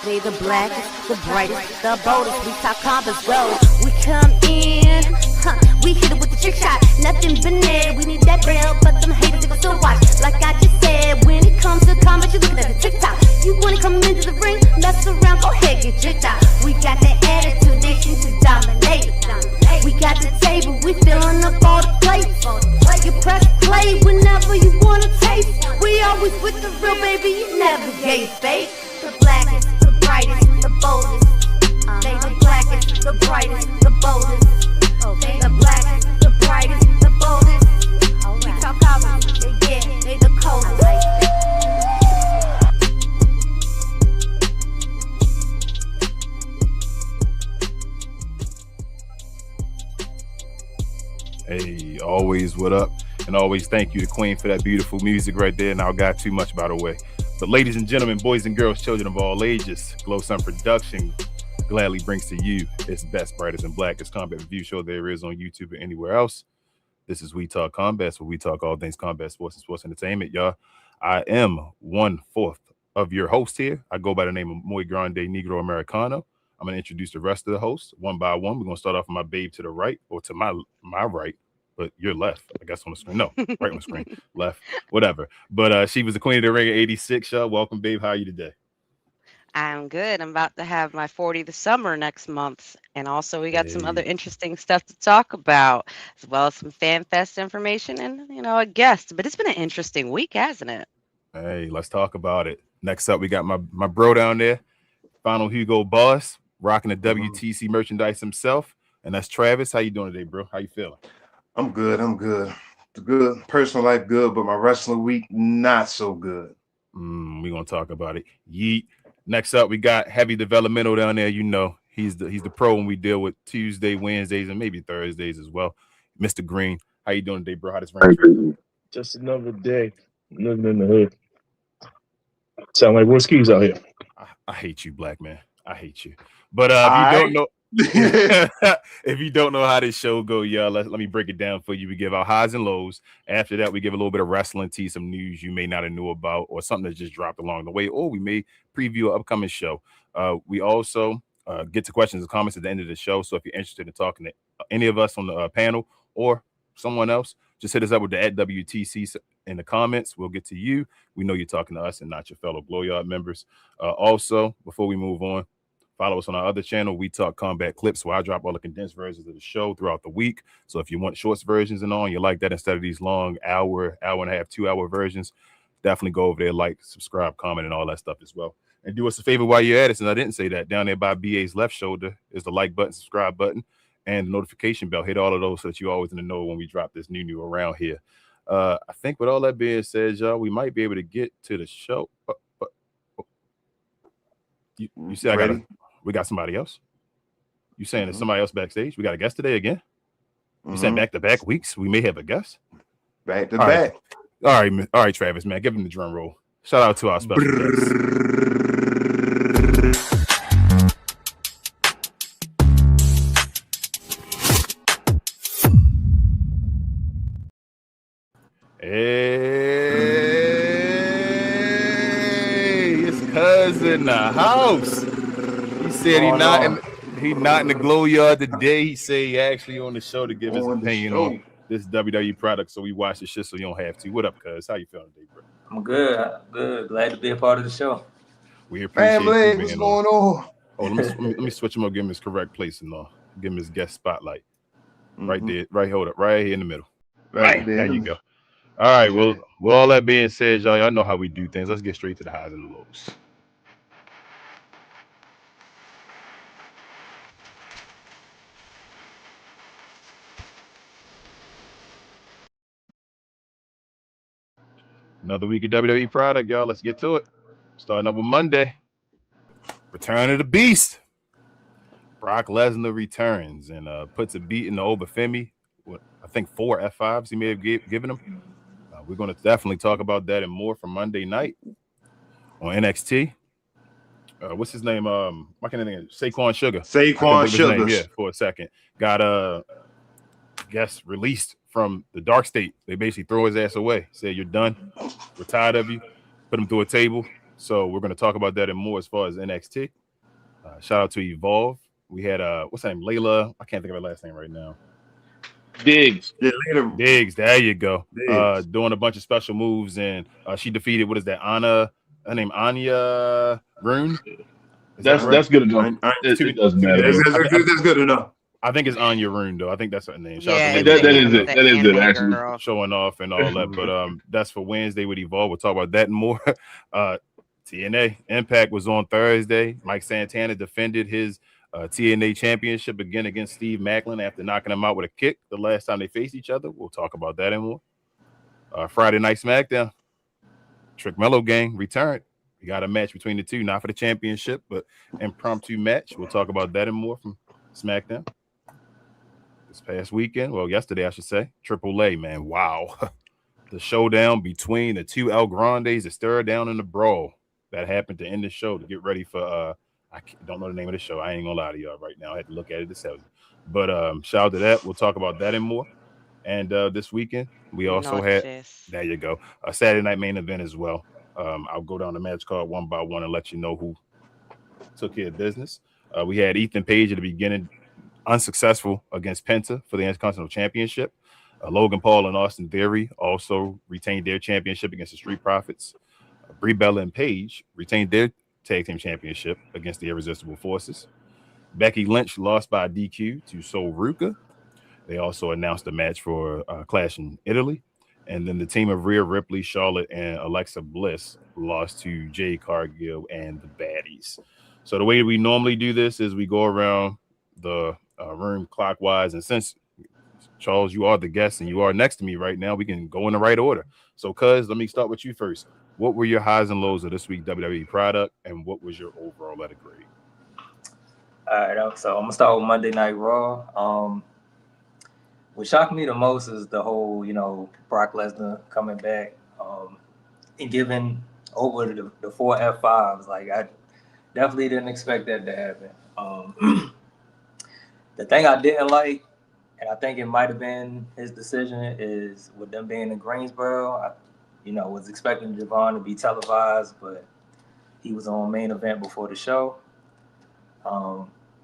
They the blackest, the brightest, the boldest. We talk combos, go. We come in, we hit it with the trick shot. Nothing but net. We need that bell, but them haters they gon' still watch. Like I just said, when it comes to combos, you looking at the TikTok. You wanna come into the ring, mess around, go ahead, get tricked out. We got that attitude, nation to dominate. We got the table, we filling up all the plates. You press play whenever you wanna taste. We always with the real, baby, you never gave fake. The blackest, the brightest, the boldest. They the blackest, the brightest, the boldest. They the blackest, the brightest, the boldest. We talk common, they the coldest. Hey, always what up? And always thank you to Queen for that beautiful music right there. Now I got too much by the way. But ladies and gentlemen, boys and girls, children of all ages, Glow Sun Production gladly brings to you its best, brightest, and blackest combat review show there is on YouTube or anywhere else. This is We Talk Combat, where we talk all things combat sports and sports entertainment, y'all. I am 1/4 of your host here. I go by the name of Muy Grande Negro Americano. I'm going to introduce the rest of the hosts one by one. We're going to start off with my babe to the right, or to my right, but you're left, I guess, on the screen. No, right on the screen, left, whatever. But she was the queen of the ring at 86, y'all. Welcome, babe. How are you today? I'm good. I'm about to have my 40th summer next month. And also we got some other interesting stuff to talk about, as well as some fan fest information and, a guest. But it's been an interesting week, hasn't it? Hey, let's talk about it. Next up, we got my bro down there, Final Hugo Boss, rocking the WTC merchandise himself. And that's Travis. How you doing today, bro? How you feeling? I'm good. Good. Personal life good, but my wrestling week not so good. We're gonna talk about it. Yeet. Next up, we got Heavy Developmental down there. He's the pro when we deal with Tuesday, Wednesdays, and maybe Thursdays as well. Mr. Green, how you doing today, bro? How this ring? Just another day living in the hood. Sound like Whiskey's out here. I hate you, black man. I hate you. But if you don't know. If you don't know how this show go, y'all, let me break it down for you. We give our highs and lows. After that, we give a little bit of wrestling tea, some news you may not have knew about, or something that just dropped along the way, or we may preview an upcoming show. We also get to questions and comments at the end of the show. So if you're interested in talking to any of us on the panel or someone else, just hit us up with the @WTC in the comments. We'll get to you. We know you're talking to us and not your fellow Glow Yard members. Also, before we move on, follow us on our other channel, We Talk Combat Clips, where I drop all the condensed versions of the show throughout the week. So if you want shorts versions and all, and you like that instead of these long hour and a half, 2 hour versions, definitely go over there, like, subscribe, comment, and all that stuff as well. And do us a favor while you're at it, since I didn't say that. Down there by BA's left shoulder is the like button, subscribe button, and the notification bell. Hit all of those so that you're always in the know when we drop this new around here. I think with all that being said, y'all, we might be able to get to the show. You see, we got somebody else. You saying there's somebody else backstage? We got a guest today again? You saying back-to-back weeks? We may have a guest? Back to back. All right, Travis, man. Give him the drum roll. Shout out to our special guest. Hey, it's Cuz in the house. He said he not in the Glow Yard today. He said he actually on the show to give his opinion on this WWE product. So we watch the shit so you don't have to. What up, Cuz? How you feeling today, bro? I'm good. Glad to be a part of the show. We appreciate you, What's going on? Oh, let me switch him up, give him his correct place and give him his guest spotlight. Right there, hold up, right here in the middle. Right there you go. All right, well, with all that being said, y'all know how we do things. Let's get straight to the highs and the lows. Another week of WWE product, y'all. Let's get to it. Starting up with Monday. Return of the Beast. Brock Lesnar returns and puts a beat in the Obafemi. I think 4 F5s he may have given him. We're going to definitely talk about that and more from Monday night on NXT. What's his name? Why can't I think Saquon Sugar. Saquon Sugar. Yeah, for a second. Got released from the dark state. They basically throw his ass away. Said, you're done. We're tired of you. Put him through a table. So we're going to talk about that and more as far as NXT. Shout out to Evolve. We had what's her name? Layla. I can't think of her last name right now. Diggs. Yeah, later. Diggs. There you go. Diggs. Doing a bunch of special moves, and she defeated what is that? Anna. Her name Anya Rune. That's good enough. It doesn't matter. That's good enough. I think it's Anya Rune though. I think that's her name. Shout Yeah, out to that Layla. is it. That is it. Actually, girl. Showing off and all that. But that's for Wednesday with Evolve. We'll talk about that and more. TNA Impact was on Thursday. Mike Santana defended his TNA championship again against Steve Macklin after knocking him out with a kick the last time they faced each other. We'll talk about that and more. Friday Night SmackDown. Trick Mello Gang returned. We got a match between the two, not for the championship, but impromptu match. We'll talk about that and more from SmackDown. This past weekend, well, yesterday, I should say, AAA, man, wow. The showdown between the two El Grandes, the stir down in the brawl that happened to end the show to get ready for, I don't know the name of the show. I ain't gonna lie to y'all right now. I had to look at it this evening. But shout out to that. We'll talk about that and more. And this weekend, we also had, there you go, a Saturday night main event as well. I'll go down the match card one by one and let you know who took care of business. We had Ethan Page at the beginning, unsuccessful against Penta for the Intercontinental Championship. Logan Paul and Austin Theory also retained their championship against the Street Profits. Brie Bella and Paige retained their tag team championship against the Irresistible Forces. Becky Lynch lost by DQ to Sol Ruca. They also announced a match for Clash in Italy. And then the team of Rhea Ripley, Charlotte, and Alexa Bliss lost to Jade Cargill and the Baddies. So the way we normally do this is we go around the room clockwise. And since, Charles, you are the guest and you are next to me right now, we can go in the right order. So, Cuz, let me start with you first. What were your highs and lows of this week's WWE product, and what was your overall letter grade? All right, so I'm going to start with Monday Night Raw. What shocked me the most is the whole, Brock Lesnar coming back and giving over the 4 F5s. Like, I definitely didn't expect that to happen. The thing I didn't like, and I think it might have been his decision, is with them being in Greensboro, I was expecting Javon to be televised, but he was on main event before the show.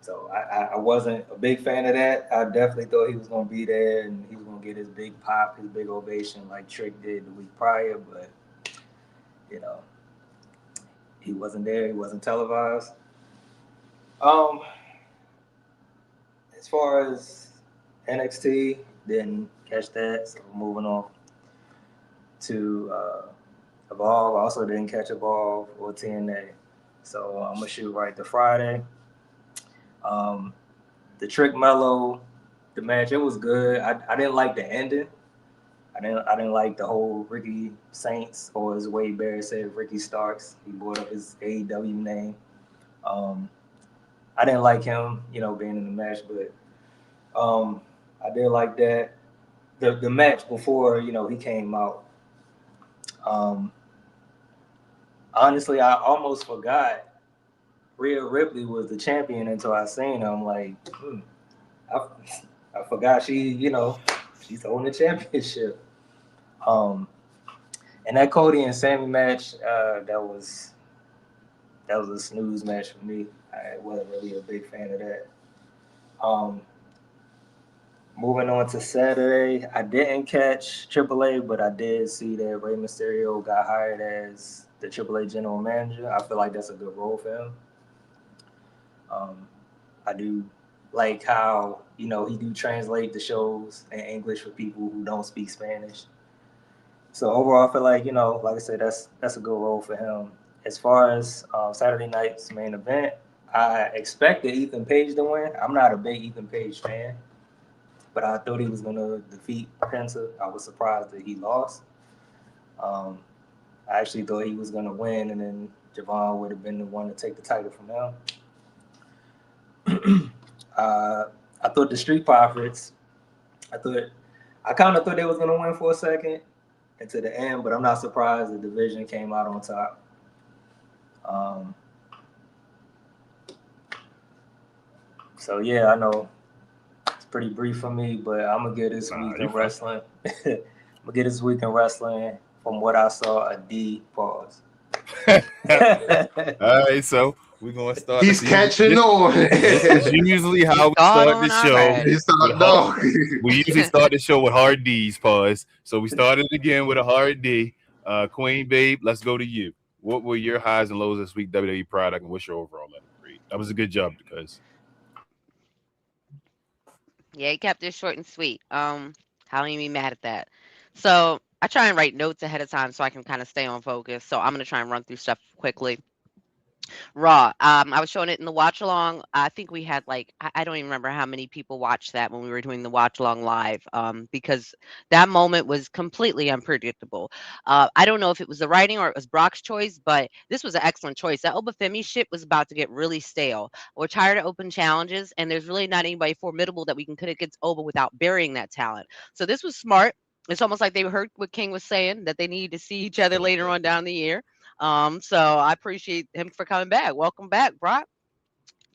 So I wasn't a big fan of that. I definitely thought he was going to be there and he was going to get his big pop, his big ovation like Trick did the week prior, but, he wasn't there. He wasn't televised. As far as NXT, didn't catch that, so moving on to Evolve. I also didn't catch Evolve or TNA, so I'm gonna shoot right to Friday. The Trick Mello, the match, it was good. I didn't like the ending. I didn't like the whole Ricky Saints, or as Wade Barrett said, Ricky Starks. He brought up his AEW name. I didn't like him, being in the match, but I did like that. The match before, he came out. Honestly, I almost forgot Rhea Ripley was the champion until I seen her. I'm like, I forgot she's holding the championship. And that Cody and Sammy match, that was a snooze match for me. I wasn't really a big fan of that. Moving on to Saturday, I didn't catch AAA, but I did see that Rey Mysterio got hired as the AAA general manager. I feel like that's a good role for him. I do like how, he do translate the shows in English for people who don't speak Spanish. So overall, I feel like, like I said, that's a good role for him. As far as Saturday night's main event, I expected Ethan Page to win. I'm not a big Ethan Page fan, but I thought he was going to defeat Penta. I was surprised that he lost. I actually thought he was going to win, and then Javon would have been the one to take the title from him. I thought the Street Profits, I kind of thought they was going to win for a second and to the end, but I'm not surprised the division came out on top. So, yeah, I know it's pretty brief for me, but I'm going to get this week in wrestling. I'm going to get this week in wrestling, from what I saw, a D pause. All right, so we're gonna start. He's catching on. This is usually how we Gone start on the show. already. He start, with no. We usually start the show with hard D's, pause. So we started again with a hard D. Queen Babe, let's go to you. What were your highs and lows this week, WWE product, and what's your overall letter grade? That was a good job, because Yeah, he kept it short and sweet. How can you be mad at that? So I try and write notes ahead of time so I can kind of stay on focus. So I'm gonna try and run through stuff quickly. Raw. I was showing it in the watch along. I think we had like I don't even remember how many people watched that when we were doing the watch along live. Because that moment was completely unpredictable. I don't know if it was the writing or it was Brock's choice, but this was an excellent choice. That Obafemi shit was about to get really stale. We're tired of open challenges, and there's really not anybody formidable that we can put against Oba without burying that talent. So this was smart. It's almost like they heard what King was saying, that they needed to see each other later on down the year. So I appreciate him for coming back. Welcome back, Brock.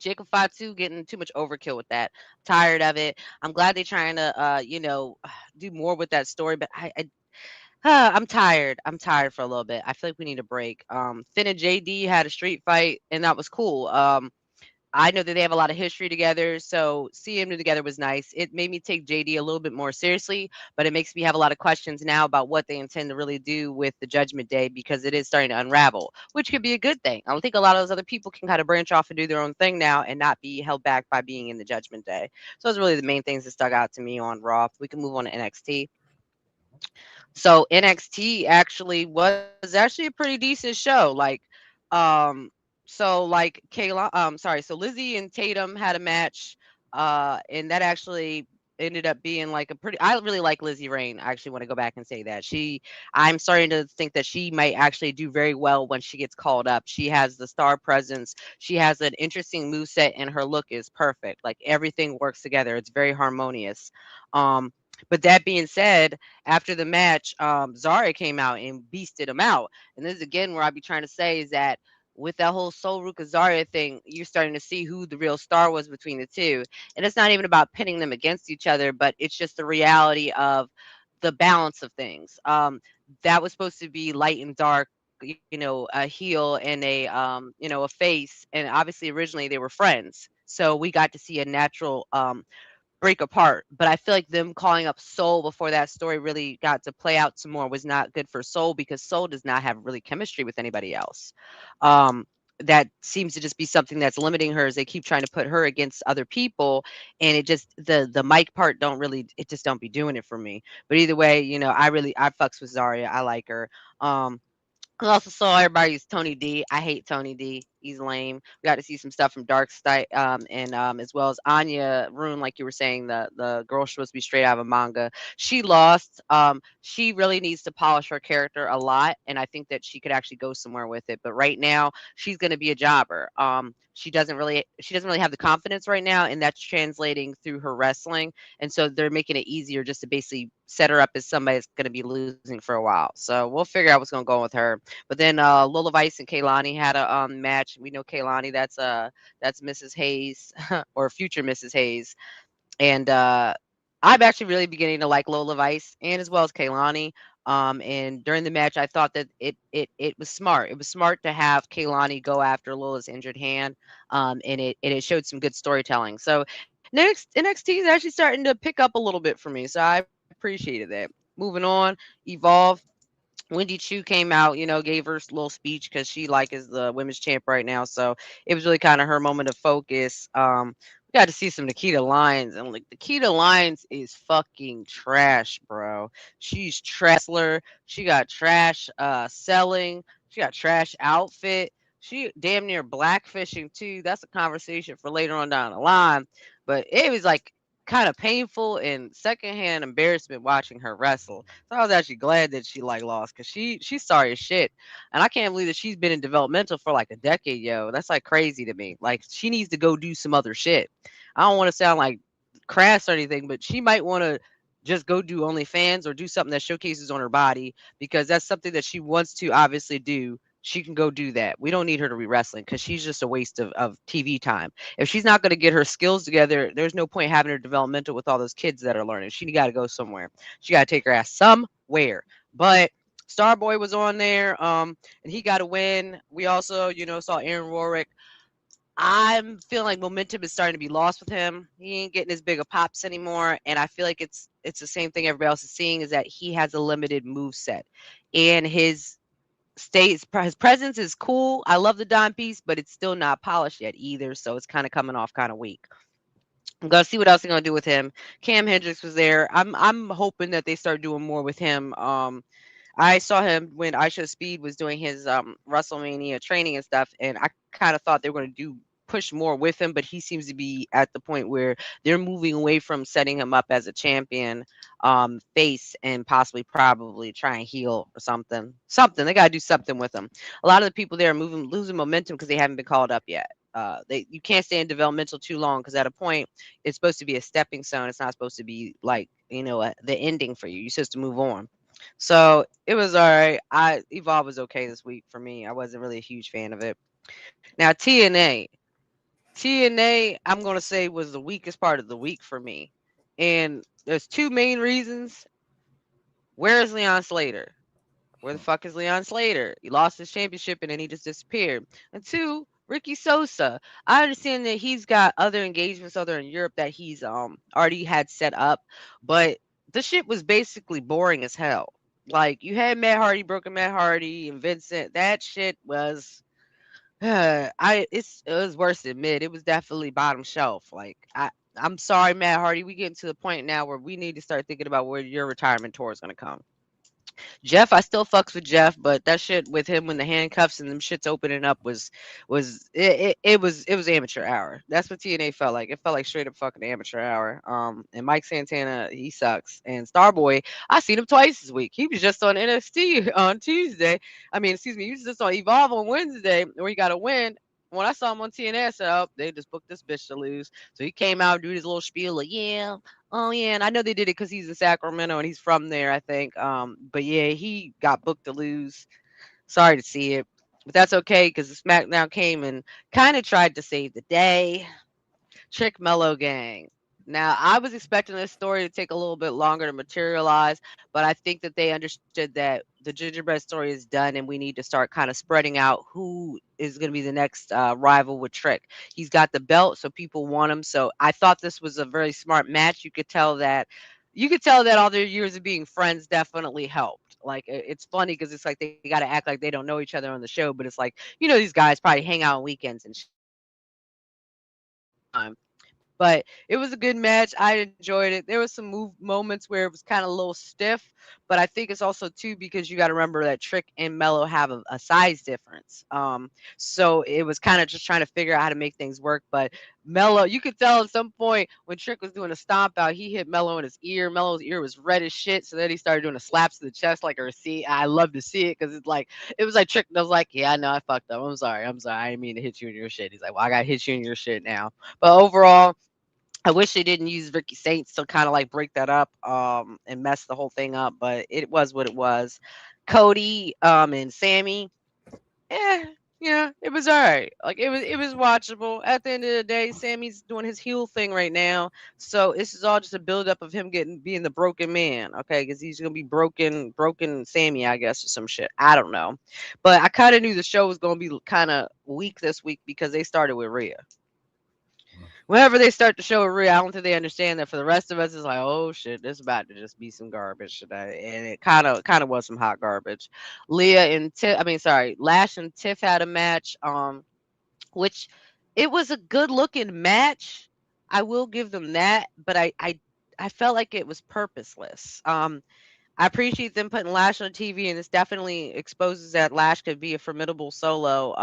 Jacob Fatu getting too much overkill with that. Tired of it. I'm glad they're trying to, do more with that story, but I'm tired. I'm tired for a little bit. I feel like we need a break. Finn and JD had a street fight, and that was cool. I know that they have a lot of history together, so seeing them together was nice. It made me take JD a little bit more seriously, but it makes me have a lot of questions now about what they intend to really do with the Judgment Day, because it is starting to unravel, which could be a good thing. I don't think a lot of those other people can kind of branch off and do their own thing now and not be held back by being in the Judgment Day. So those are really the main things that stuck out to me on Raw. We can move on to NXT. So NXT actually was actually a pretty decent show. Like Kayla, so Lizzie and Tatum had a match, and that actually ended up being like a pretty. I really like Lizzie Rain. I actually want to go back and say that I'm starting to think that she might actually do very well when she gets called up. She has the star presence. She has an interesting moveset, and her look is perfect. Like everything works together. It's very harmonious. But that being said, after the match, Zara came out and beasted him out. And this is again where I'd be trying to say is that with that whole Sol Ruka Zarya thing, you're starting to see who the real star was between the two. And it's not even about pitting them against each other, but it's just the reality of the balance of things. That was supposed to be light and dark, a heel and a face. And obviously originally they were friends. So we got to see a natural break apart. But I feel like them calling up Soul before that story really got to play out some more was not good for Soul, because Soul does not have really chemistry with anybody else. That seems to just be something that's limiting her, as they keep trying to put her against other people, and it just the mic part it just don't be doing it for me. But either way, I fucks with Zarya. I like her. I also saw everybody's Tony D. I hate Tony D. He's lame. We got to see some stuff from Dark Side, and as well as Anya Rune, like you were saying, the girl supposed to be straight out of a manga. She lost. She really needs to polish her character a lot, and I think that she could actually go somewhere with it. But right now, she's going to be a jobber. She doesn't really have the confidence right now, and that's translating through her wrestling. And so they're making it easier just to basically set her up as somebody that's going to be losing for a while. So we'll figure out what's going to go with her. But then Lola Vice and Kaylani had a match. We know Kaylani, that's Mrs. Hayes or future Mrs. Hayes. And I'm actually really beginning to like Lola Vice, and as well as Kaylani. And during the match, I thought that it was smart. It was smart to have Kaylani go after Lola's injured hand, and it showed some good storytelling. So NXT is actually starting to pick up a little bit for me, so I appreciated that. Moving on, Evolve. Wendy Chu came out, gave her little speech, because she is the women's champ right now. So it was really kind of her moment of focus. We got to see some Nikita Lyons, and Nikita Lyons is fucking trash, bro. She's trashler. She got trash selling. She got trash outfit. She damn near blackfishing too. That's a conversation for later on down the line. But it was kind of painful and secondhand embarrassment watching her wrestle. So I was actually glad that she lost, because she's sorry as shit. And I can't believe that she's been in developmental for a decade, yo. That's crazy to me. She needs to go do some other shit. I don't want to sound crass or anything, but she might want to just go do OnlyFans or do something that showcases on her body, because that's something that she wants to obviously do. She can go do that. We don't need her to be wrestling, because she's just a waste of TV time. If she's not going to get her skills together, there's no point having her developmental with all those kids that are learning. She got to go somewhere. She got to take her ass somewhere. But Starboy was on there, and he got a win. We also, saw Aaron Warwick. I'm feeling like momentum is starting to be lost with him. He ain't getting as big of pops anymore, and I feel like it's the same thing everybody else is seeing, is that he has a limited move set, and his presence is cool. I love the dime piece, but it's still not polished yet either, so it's kind of coming off kind of weak. I'm gonna see what else they're gonna do with him. Cam Hendricks was there. I'm hoping that they start doing more with him. I saw him when Aisha Speed was doing his WrestleMania training and stuff, and I kind of thought they were going to push more with him, but he seems to be at the point where they're moving away from setting him up as a champion face and possibly probably try and heel or something. They got to do something with him. A lot of the people there are losing momentum because they haven't been called up yet. You can't stay in developmental too long, because at a point it's supposed to be a stepping stone. It's not supposed to be like the ending for you. You're supposed to move on. So it was all right. Evolve was okay this week for me. I wasn't really a huge fan of it. Now TNA, I'm gonna say, was the weakest part of the week for me, and there's two main reasons. Where is Leon Slater? Where the fuck is Leon Slater? He lost his championship and then he just disappeared. And two, Ricky Sosa. I understand that he's got other engagements other in Europe that he's already had set up, but the shit was basically boring as hell. Like, you had Matt Hardy, Broken Matt Hardy, and Vincent. That shit was it was worse than mid. It was definitely bottom shelf. Like, I'm sorry, Matt Hardy. We getting to the point now where we need to start thinking about where your retirement tour is gonna come. Jeff, I still fucks with Jeff, but that shit with him when the handcuffs and them shits opening up was amateur hour. That's what TNA felt like. It felt like straight up fucking amateur hour. And Mike Santana, he sucks. And Starboy, I seen him twice this week. He was just on NXT on Tuesday. I mean, excuse me, he was just on Evolve on Wednesday where he got a win. When I saw him on TNA, I said, "Oh, they just booked this bitch to lose." So he came out, doing his little spiel, like, "Yeah, oh yeah," and I know they did it because he's in Sacramento and he's from there, I think. But yeah, he got booked to lose. Sorry to see it, but that's okay because the SmackDown came and kind of tried to save the day. Trick Mellow Gang. Now, I was expecting this story to take a little bit longer to materialize, but I think that they understood that the gingerbread story is done and we need to start kind of spreading out who is going to be the next rival with Trick. He's got the belt, so people want him. So I thought this was a very smart match. You could tell that all their years of being friends definitely helped. Like, it's funny because it's like they got to act like they don't know each other on the show, but it's like, these guys probably hang out on weekends and time. But it was a good match. I enjoyed it. There was some moments where it was kind of a little stiff, but I think it's also too because you got to remember that Trick and Mello have a size difference. So it was kind of just trying to figure out how to make things work. But Mello, you could tell at some point when Trick was doing a stomp out, he hit Mello in his ear. Mello's ear was red as shit. So then he started doing a slaps to the chest like a receipt. I love to see it because it was like Trick was like, "Yeah, I know I fucked up. I'm sorry. I didn't mean to hit you in your shit." He's like, "Well, I got to hit you in your shit now." But overall, I wish they didn't use Ricky Saints to kind of like break that up and mess the whole thing up, but it was what it was. Cody and Sammy, eh, yeah, it was all right. Like, it was watchable. At the end of the day, Sammy's doing his heel thing right now, so this is all just a buildup of him being the broken man, okay? Because he's gonna be broken Sammy, I guess, or some shit. I don't know, but I kind of knew the show was gonna be kind of weak this week because they started with Rhea. Whenever they start to show a Rhea, I don't think they understand that for the rest of us, it's like, oh shit, this is about to just be some garbage today. And it kind of was some hot garbage. Lash and Tiff had a match, which it was a good looking match. I will give them that, but I felt like it was purposeless. I appreciate them putting Lash on TV, and this definitely exposes that Lash could be a formidable solo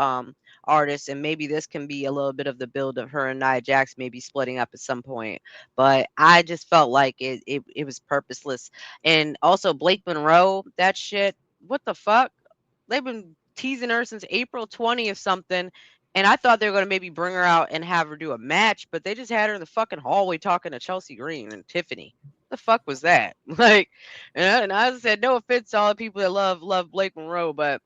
artist, and maybe this can be a little bit of the build of her and Nia Jax maybe splitting up at some point. But I just felt like it was purposeless. And also Blake Monroe, that shit, what the fuck? They've been teasing her since April 20th something. And I thought they were going to maybe bring her out and have her do a match, but they just had her in the fucking hallway talking to Chelsea Green and Tiffany. The fuck was that? Like, and I said, no offense to all the people that love Blake Monroe, but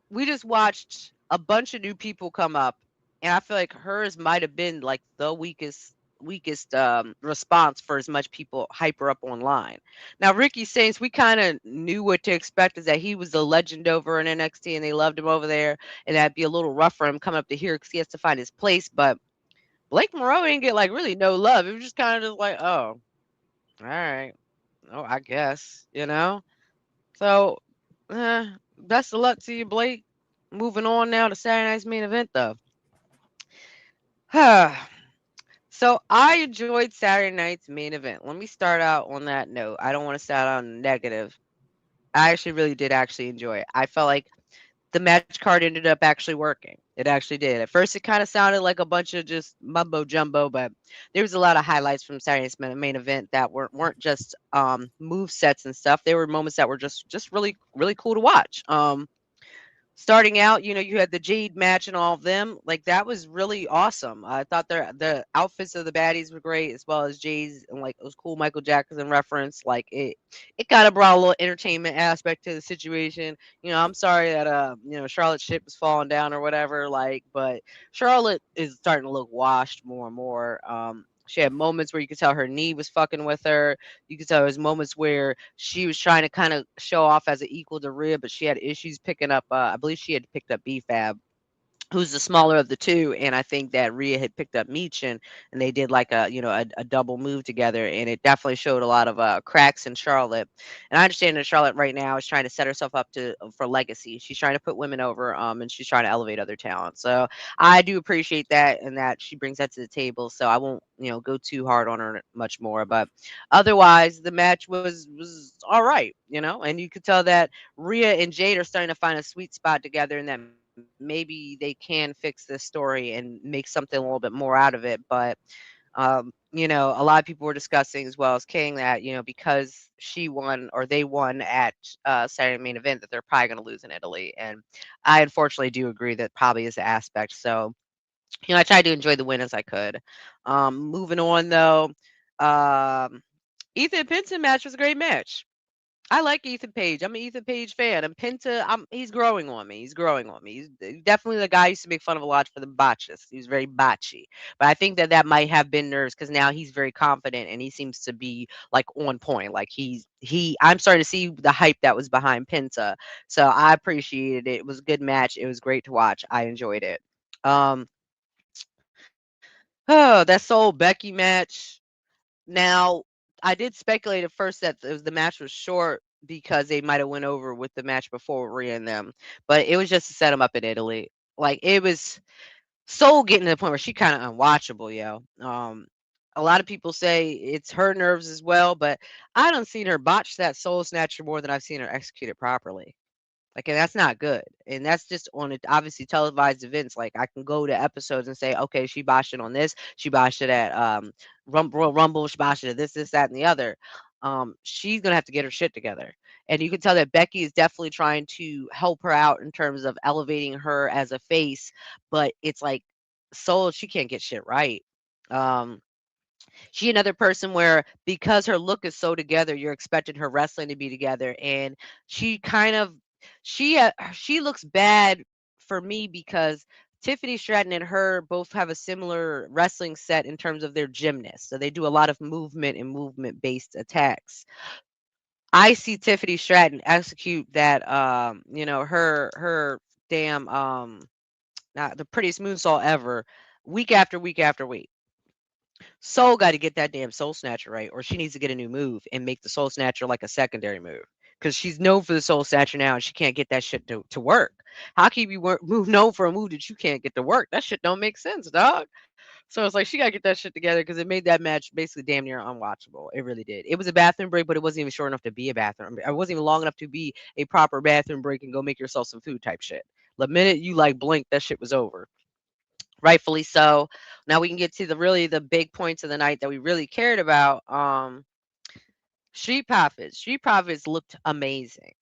we just watched a bunch of new people come up, and I feel like hers might have been like the weakest weakest response for as much people hyper up online. Now, Ricky Saints, we kind of knew what to expect, is that he was the legend over in NXT and they loved him over there, and that'd be a little rough for him coming up to here because he has to find his place. But Blake Moreau didn't get like really no love. It was just kind of just like, oh, all right, oh, I guess, you know. So, best of luck to you, Blake. Moving on now to Saturday night's main event, though. So I enjoyed Saturday night's main event. Let me start out on that note. I don't want to start out negative. I actually really did actually enjoy it. I felt like the match card ended up actually working. It actually did. At first, it kind of sounded like a bunch of just mumbo jumbo, but there was a lot of highlights from Saturday's main event that weren't just move sets and stuff. They were moments that were just really really cool to watch. Starting out, you had the Jade match and all of them. Like, that was really awesome. I thought the outfits of the baddies were great, as well as Jay's, and like it was cool Michael Jackson reference. Like, it kind of brought a little entertainment aspect to the situation. I'm sorry that Charlotte's ship was falling down or whatever. Like, but Charlotte is starting to look washed more and more. She had moments where you could tell her knee was fucking with her. You could tell there was moments where she was trying to kind of show off as an equal to Rhea, but she had issues picking up. I believe she had picked up BFAB, who's the smaller of the two, and I think that Rhea had picked up Meechin, and they did like a double move together, and it definitely showed a lot of cracks in Charlotte. And I understand that Charlotte right now is trying to set herself up for legacy. She's trying to put women over, and she's trying to elevate other talent. So I do appreciate that, and that she brings that to the table. So I won't go too hard on her much more, but otherwise the match was all right, and you could tell that Rhea and Jade are starting to find a sweet spot together, and that maybe they can fix this story and make something a little bit more out of it. But a lot of people were discussing, as well as King, that because she won or they won at Saturday main event, that they're probably going to lose in Italy, and I unfortunately do agree that probably is the aspect. So I tried to enjoy the win as I could. Moving on though, Ethan Pinson match was a great match. I like Ethan Page. I'm an Ethan Page fan. And Penta, he's growing on me. He's growing on me. He's definitely the guy I used to make fun of a lot for the botches. He was very botchy. But I think that might have been nerves because now he's very confident and he seems to be like on point. Like I'm starting to see the hype that was behind Penta. So I appreciated it. It was a good match. It was great to watch. I enjoyed it. That Soul Becky match. Now, I did speculate at first that the match was short because they might have went over with the match before Rhea and them, but it was just to set them up in Italy. Like, it was Soul getting to the point where she kind of unwatchable, yo. A lot of people say it's her nerves as well, but I don't seen her botch that Soul Snatcher more than I've seen her execute it properly. Like, and that's not good. And that's just on it, obviously televised events. Like, I can go to episodes and say, okay, she botched it on this. She botched it at Royal Rumble. She botched it at this, that, and the other. She's going to have to get her shit together. And you can tell that Becky is definitely trying to help her out in terms of elevating her as a face. But it's like, Soul, she can't get shit right. She another person where, because her look is so together, you're expecting her wrestling to be together, and she kind of she looks bad for me because Tiffany Stratton and her both have a similar wrestling set in terms of their gymnasts. So they do a lot of movement and movement based attacks. I see Tiffany Stratton execute that her damn not the prettiest moonsault ever, week after week after week. Soul got to get that damn Soul Snatcher right, or she needs to get a new move and make the Soul Snatcher like a secondary move. Because she's known for the Soul Snatcher now, and she can't get that shit to work. How can you be known for a move that you can't get to work? That shit don't make sense, dog. So it's like she got to get that shit together because it made that match basically damn near unwatchable. It really did. It was a bathroom break, but it wasn't even short enough to be a bathroom. It wasn't even long enough to be a proper bathroom break and go make yourself some food type shit. The minute you like blinked, that shit was over. Rightfully so. Now we can get to the big points of the night that we really cared about. Street Profits. Street Profits looked amazing.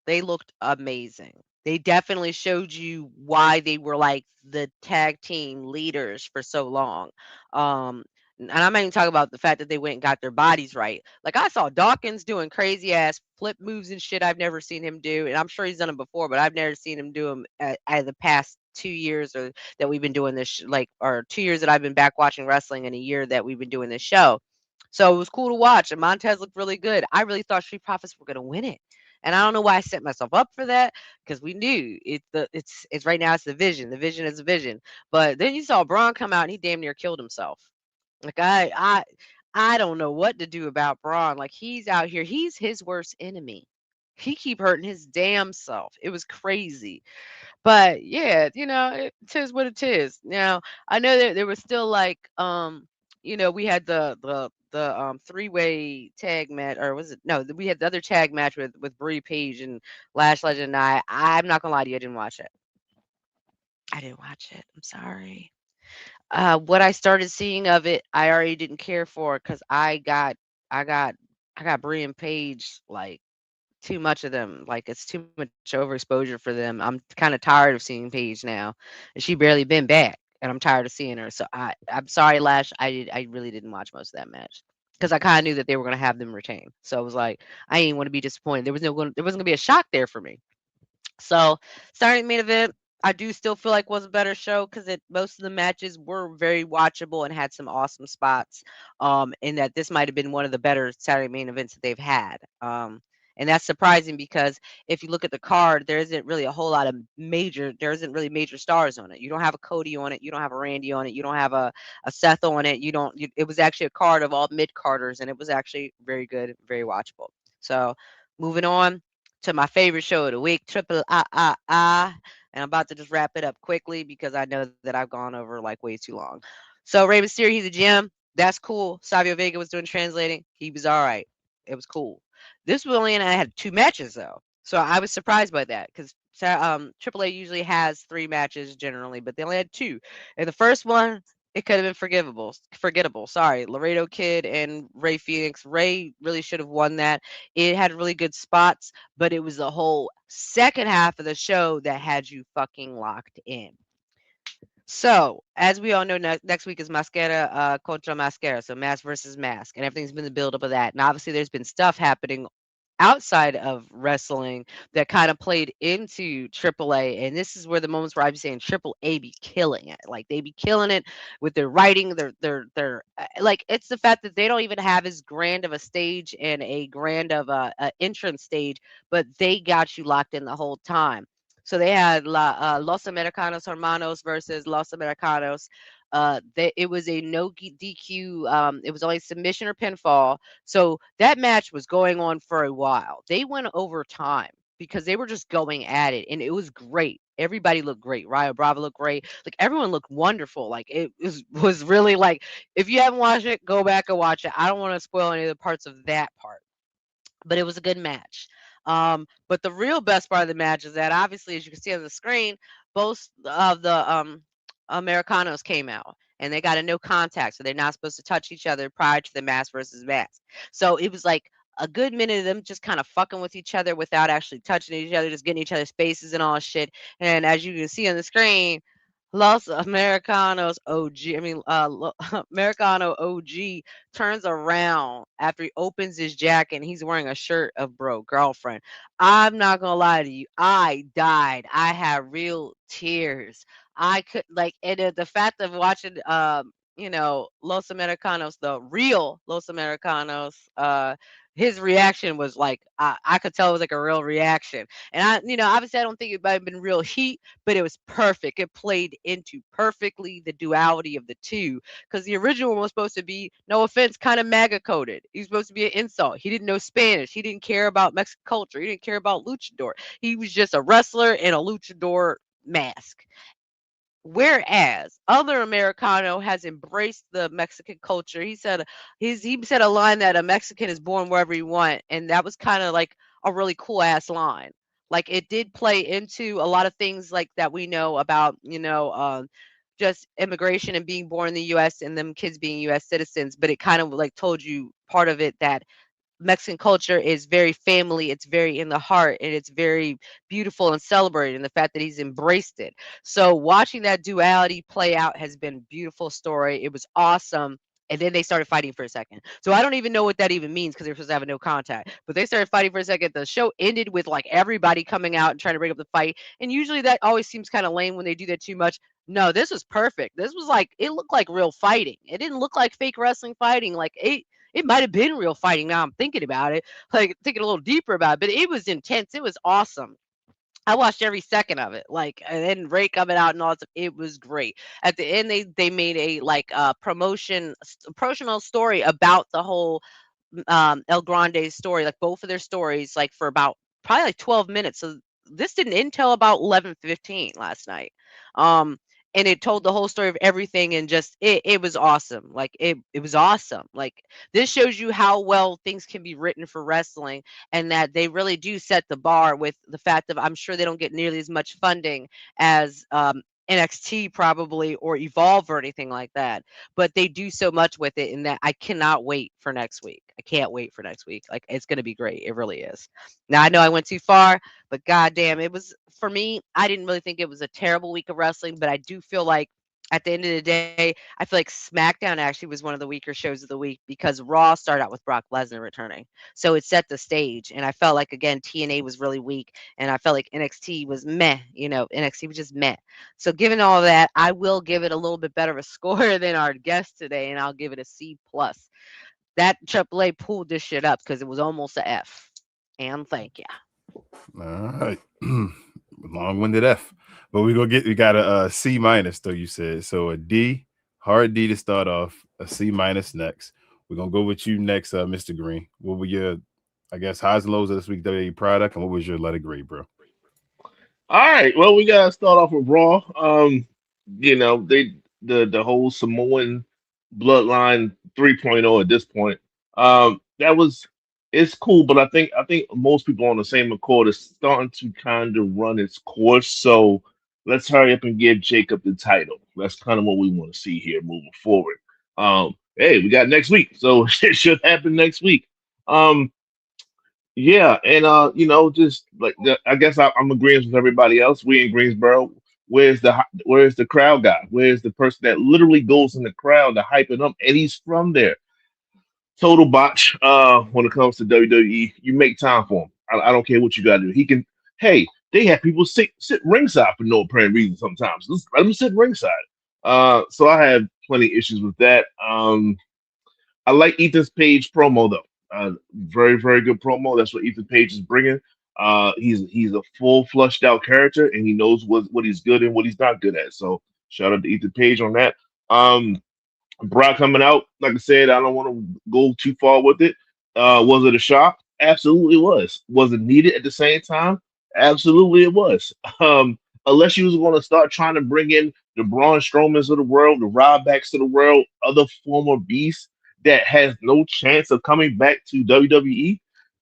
They looked amazing. They definitely showed you why they were like the tag team leaders for so long. And I'm not even talking about the fact that they went and got their bodies right. Like, I saw Dawkins doing crazy ass flip moves and shit I've never seen him do. And I'm sure he's done them before, but I've never seen him do them at the past 2 years or that we've been doing this, like, or 2 years that I've been back watching wrestling, and a year that we've been doing this show. So it was cool to watch, and Montez looked really good. I really thought Street Profits were gonna win it, and I don't know why I set myself up for that because we knew it's right now it's the Vision. The Vision is a Vision, but then you saw Braun come out and he damn near killed himself. Like I don't know what to do about Braun. Like he's out here, he's his worst enemy. He keep hurting his damn self. It was crazy. But yeah, it is what it is. Now, I know that there was still like we had the three-way tag match, or was it no, we had the other tag match with Brie Page and Lash Legend and I'm not gonna lie to you, I didn't watch it. I didn't watch it. I'm sorry. What I started seeing of it, I already didn't care for because I got I got Brie and Paige like too much of them. Like it's too much overexposure for them. I'm kind of tired of seeing Paige now, and she barely been back, and I'm tired of seeing her. So I'm sorry, Lash. I really didn't watch most of that match because I kind of knew that they were gonna have them retain. So I was like, I didn't want to be disappointed. There wasn't gonna be a shock there for me. So starting main event, I do still feel like was a better show because most of the matches were very watchable and had some awesome spots. And that this might have been one of the better Saturday main events that they've had. And that's surprising because if you look at the card, there isn't really a whole lot of there isn't really major stars on it. You don't have a Cody on it, you don't have a Randy on it, you don't have a Seth on it. It was actually a card of all mid carders, and it was actually very good, very watchable. So moving on to my favorite show of the week, Triple I. And I'm about to just wrap it up quickly because I know that I've gone over like way too long. So Rey Mysterio, he's a GM. That's cool. Savio Vega was doing translating. He was all right. It was cool. This was only, and I had 2 matches though. So I was surprised by that because AAA usually has 3 matches generally, but they only had 2. And the first one, it could have been forgettable. Sorry, Laredo Kid and Ray Phoenix. Ray really should have won that. It had really good spots, but it was the whole second half of the show that had you fucking locked in. So, as we all know, next week is Mascara contra Mascara, so mask versus mask, and everything's been the build up of that. And obviously, there's been stuff happening outside of wrestling that kind of played into AAA, and this is where the moments where I'd be saying AAA be killing it. Like they be killing it with their writing, their like it's the fact that they don't even have as grand of a stage and a grand of a entrance stage, but they got you locked in the whole time. So they had Los Americanos Hermanos versus Los Americanos. It was a no DQ. It was only submission or pinfall. So that match was going on for a while. They went over time because they were just going at it, and it was great. Everybody looked great. Raya Bravo looked great. Like everyone looked wonderful. Like it was really like if you haven't watched it, go back and watch it. I don't want to spoil any of the parts of that part, but it was a good match. But the real best part of the match is that obviously, as you can see on the screen, both of the Americanos came out and they got a no contact, so they're not supposed to touch each other prior to the mask versus mask. So it was like a good minute of them just kind of fucking with each other without actually touching each other, just getting each other's spaces and all shit. And as you can see on the screen, Los Americanos OG, Americano OG turns around after he opens his jacket and he's wearing a shirt of bro, girlfriend. I'm not gonna lie to you. I died. I had real tears. I could like, and the fact of watching, Los Americanos, the real Los Americanos, his reaction was like, I could tell it was like a real reaction. And obviously I don't think it might have been real heat, but it was perfect. It played into perfectly the duality of the two because the original one was supposed to be, no offense, kind of MAGA coded. He was supposed to be an insult. He didn't know Spanish. He didn't care about Mexican culture. He didn't care about luchador. He was just a wrestler in a luchador mask. Whereas other Americano has embraced the Mexican culture. He said a line that a Mexican is born wherever you want, and that was kind of like a really cool ass line. Like it did play into a lot of things like that we know about, just immigration and being born in the U.S. and them kids being U.S. citizens. But it kind of like told you part of it that Mexican culture is very family, it's very in the heart, and it's very beautiful and celebrated, and the fact that he's embraced it. So watching that duality play out has been a beautiful story. It was awesome. And then they started fighting for a second. So I don't even know what that even means because they're supposed to have no contact. But they started fighting for a second. The show ended with like everybody coming out and trying to break up the fight. And usually that always seems kind of lame when they do that too much. No, this was perfect. This was like, it looked like real fighting. It didn't look like fake wrestling fighting. Like it might have been real fighting now I'm thinking about it, like thinking a little deeper about it, but it was intense. It was awesome. I watched every second of it, like, and then Ray coming out and all that stuff. It was great. At the end, they made a like promotional story about the whole El Grande's story, like both of their stories, like for about probably like 12 minutes. So this didn't end till about 11:15 last night. Um, and it told the whole story of everything, and just it was awesome. Like it was awesome. Like this shows you how well things can be written for wrestling, and that they really do set the bar with the fact that I'm sure they don't get nearly as much funding as NXT probably or Evolve or anything like that, but they do so much with it, and that I cannot wait for next week. I can't wait for next week. Like it's going to be great. It really is. Now I know I went too far, but goddamn, it was for me. I didn't really think it was a terrible week of wrestling, but I do feel like at the end of the day, I feel like SmackDown actually was one of the weaker shows of the week because Raw started out with Brock Lesnar returning. So it set the stage. And I felt like, again, TNA was really weak. And I felt like NXT was meh. NXT was just meh. So given all that, I will give it a little bit better of a score than our guest today. And I'll give it a C+. That AAA pulled this shit up because it was almost a F. And thank you. All right. Long-winded F. But we got a C minus though, you said. So a D, hard D to start off, a C minus next. We're gonna go with you next, Mr. Green. What were your, I guess, highs and lows of this week's WWE product, and what was your letter grade, bro? All right. Well, we gotta start off with Raw. They the whole Samoan bloodline 3.0 at this point. That was it's cool, but I think most people on the same accord is starting to kind of run its course. So let's hurry up and give Jacob the title. That's kind of what we want to see here moving forward. Hey, we got next week, so it should happen next week. Um, yeah, and just like I guess I'm agreeing with everybody else. We in Greensboro. Where's the crowd guy? Where's the person that literally goes in the crowd to hype it up? And he's from there. Total botch. When it comes to WWE, you make time for him. I don't care what you got to do. He can. Hey, they have people sit ringside for no apparent reason. Sometimes let them sit ringside. So I have plenty of issues with that. I like Ethan's Page promo though. Very, very good promo. That's what Ethan Page is bringing. He's a full flushed out character, and he knows what he's good and what he's not good at. So shout out to Ethan Page on that. Brock coming out, like I said, I don't want to go too far with it. Was it a shock? Absolutely was. Was it needed at the same time? Absolutely it was. Unless you was going to start trying to bring in the Braun Strowmans of the world, the Rybacks of the world, other former beasts that has no chance of coming back to WWE,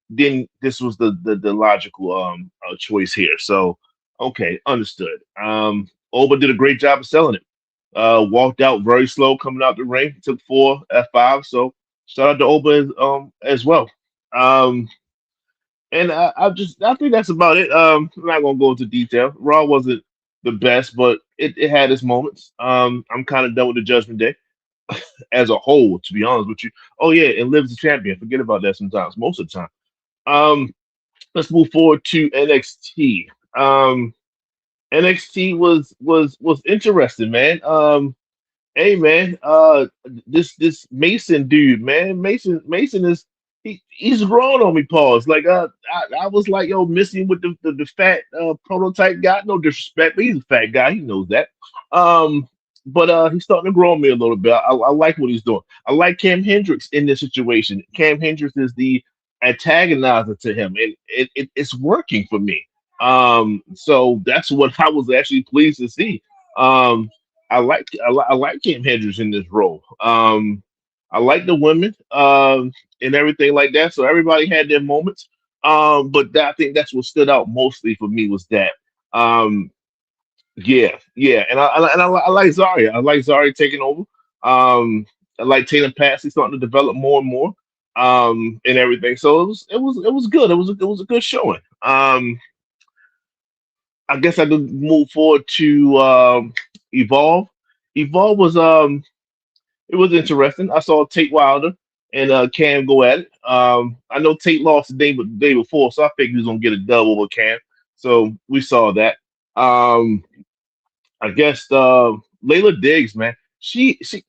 then this was the logical choice here. So okay, understood. Oba did a great job of selling it. Walked out very slow coming out the ring, took 4 F5. So shout out to Oba as well. And I think that's about it. I'm not gonna go into detail. Raw wasn't the best, but it had its moments. I'm kind of done with the Judgment Day as a whole, to be honest with you. Oh yeah, and Liv's the champion. Forget about that sometimes, most of the time. Let's move forward to NXT. NXT was interesting, man. Hey man, this Mason dude, man, Mason is he's grown on me. Pause. Like I was like, yo, missing with the fat prototype guy. No disrespect, but he's a fat guy. He knows that. But he's starting to grow on me a little bit. I like what he's doing. I like Cam Hendricks in this situation. Cam Hendricks is the antagonizer to him, and it's working for me. So that's what I was actually pleased to see. I like Cam Hendricks in this role. I like the women and everything like that. So everybody had their moments. I think that's what stood out mostly for me was that. Yeah, and I like Zarya. I like Zarya taking over. I like Tatum Patsy starting to develop more and more. And everything. So it was good. It was a good showing. I guess I could move forward to Evolve. Evolve was It was interesting. I saw Tate Wilder and Cam go at it. I know Tate lost the day before, so I figured he was gonna get a dub over Cam. So we saw that. Um, I guess Layla Diggs, man, she's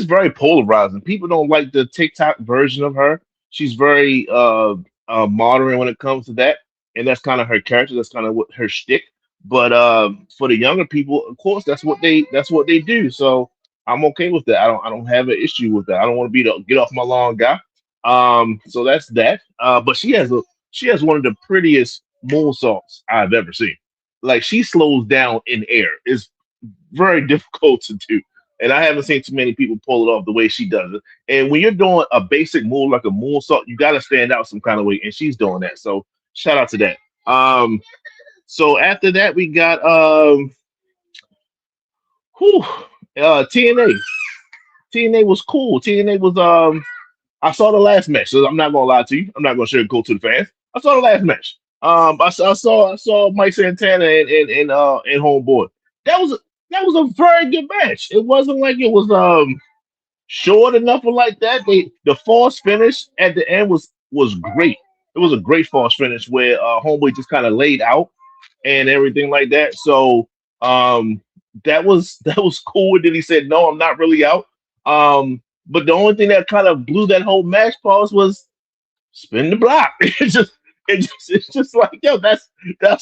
very polarizing. People don't like the TikTok version of her. She's very modern when it comes to that, and that's kind of her character. That's kind of what her shtick. But for the younger people, of course, that's what they do. So I'm okay with that. I don't have an issue with that. I don't want to be the get off my lawn guy. So that's that. But she has one of the prettiest moonsaults I've ever seen. Like she slows down in air. It's very difficult to do. And I haven't seen too many people pull it off the way she does it. And when you're doing a basic move like a moonsault, you got to stand out some kind of way. And she's doing that. So shout out to that. So after that, we got whew, TNA. TNA was cool. TNA was I saw the last match, so I'm not gonna lie to you. I'm not gonna sugarcoat to the fans. I saw the last match. I saw Mike Santana and Homeboy. That was a very good match. It wasn't like it was short enough or like that. The false finish at the end was great. It was a great false finish where Homeboy just kind of laid out and everything like that. So that was cool. And then he said, "No, I'm not really out." But the only thing that kind of blew that whole match pause was spin the block. It's just like, yo, that's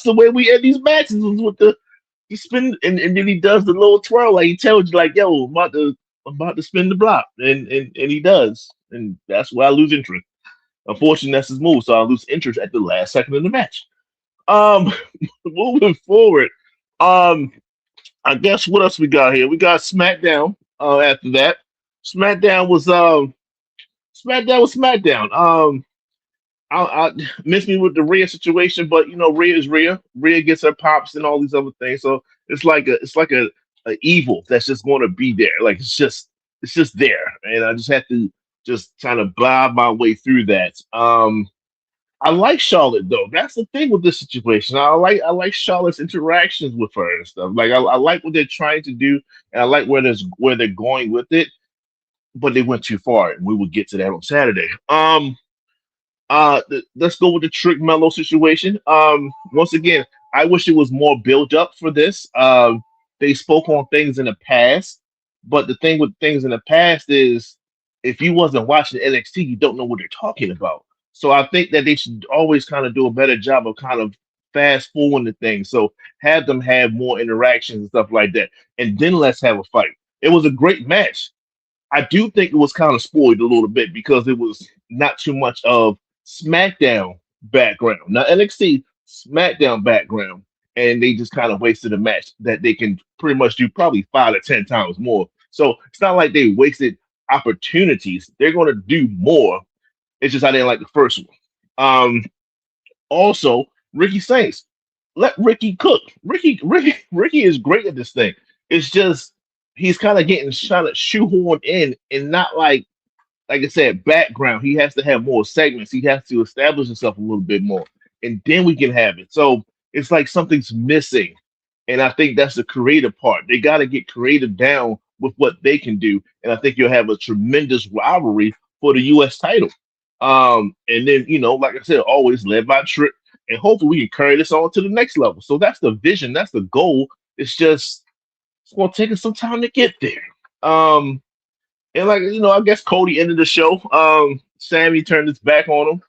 the way we end these matches is with the he spin and then he does the little twirl like he tells you like, yo, I'm about to spin the block. And he does. And that's why I lose interest. Unfortunately, that's his move. So I lose interest at the last second of the match. Um moving forward. I guess what else we got here? We got SmackDown after that. SmackDown was SmackDown. I miss me with the Rhea situation, but Rhea is Rhea. Rhea gets her pops and all these other things. So it's like a evil that's just going to be there. Like it's just there, and I just have to just kind of bob my way through that. I like Charlotte though. That's the thing with this situation. I like Charlotte's interactions with her and stuff. Like I like what they're trying to do, and I like where they're going with it. But they went too far, and we will get to that on Saturday. Let's go with the Trick Mello situation. Once again, I wish it was more built up for this. They spoke on things in the past, but the thing with things in the past is if you wasn't watching NXT, you don't know what they're talking about. So I think that they should always kind of do a better job of kind of fast forwarding the thing. So have them have more interactions and stuff like that, and then let's have a fight. It was a great match. I do think it was kind of spoiled a little bit because it was not too much of SmackDown background. Not NXT, SmackDown background. And they just kind of wasted a match that they can pretty much do probably 5 to 10 times more. So it's not like they wasted opportunities. They're going to do more. It's just I didn't like the first one. Also, Ricky Saints. Let Ricky cook. Ricky is great at this thing. It's just he's kind of getting trying to shoehorn in and not like I said, background. He has to have more segments. He has to establish himself a little bit more, and then we can have it. So it's like something's missing, and I think that's the creative part. They got to get creative down with what they can do, and I think you'll have a tremendous rivalry for the U.S. title. And then like I said, always led by Trick, and hopefully we can carry this on to the next level. So that's the vision. That's the goal. It's going to take us some time to get there. And I guess Cody ended the show. Sammy turned his back on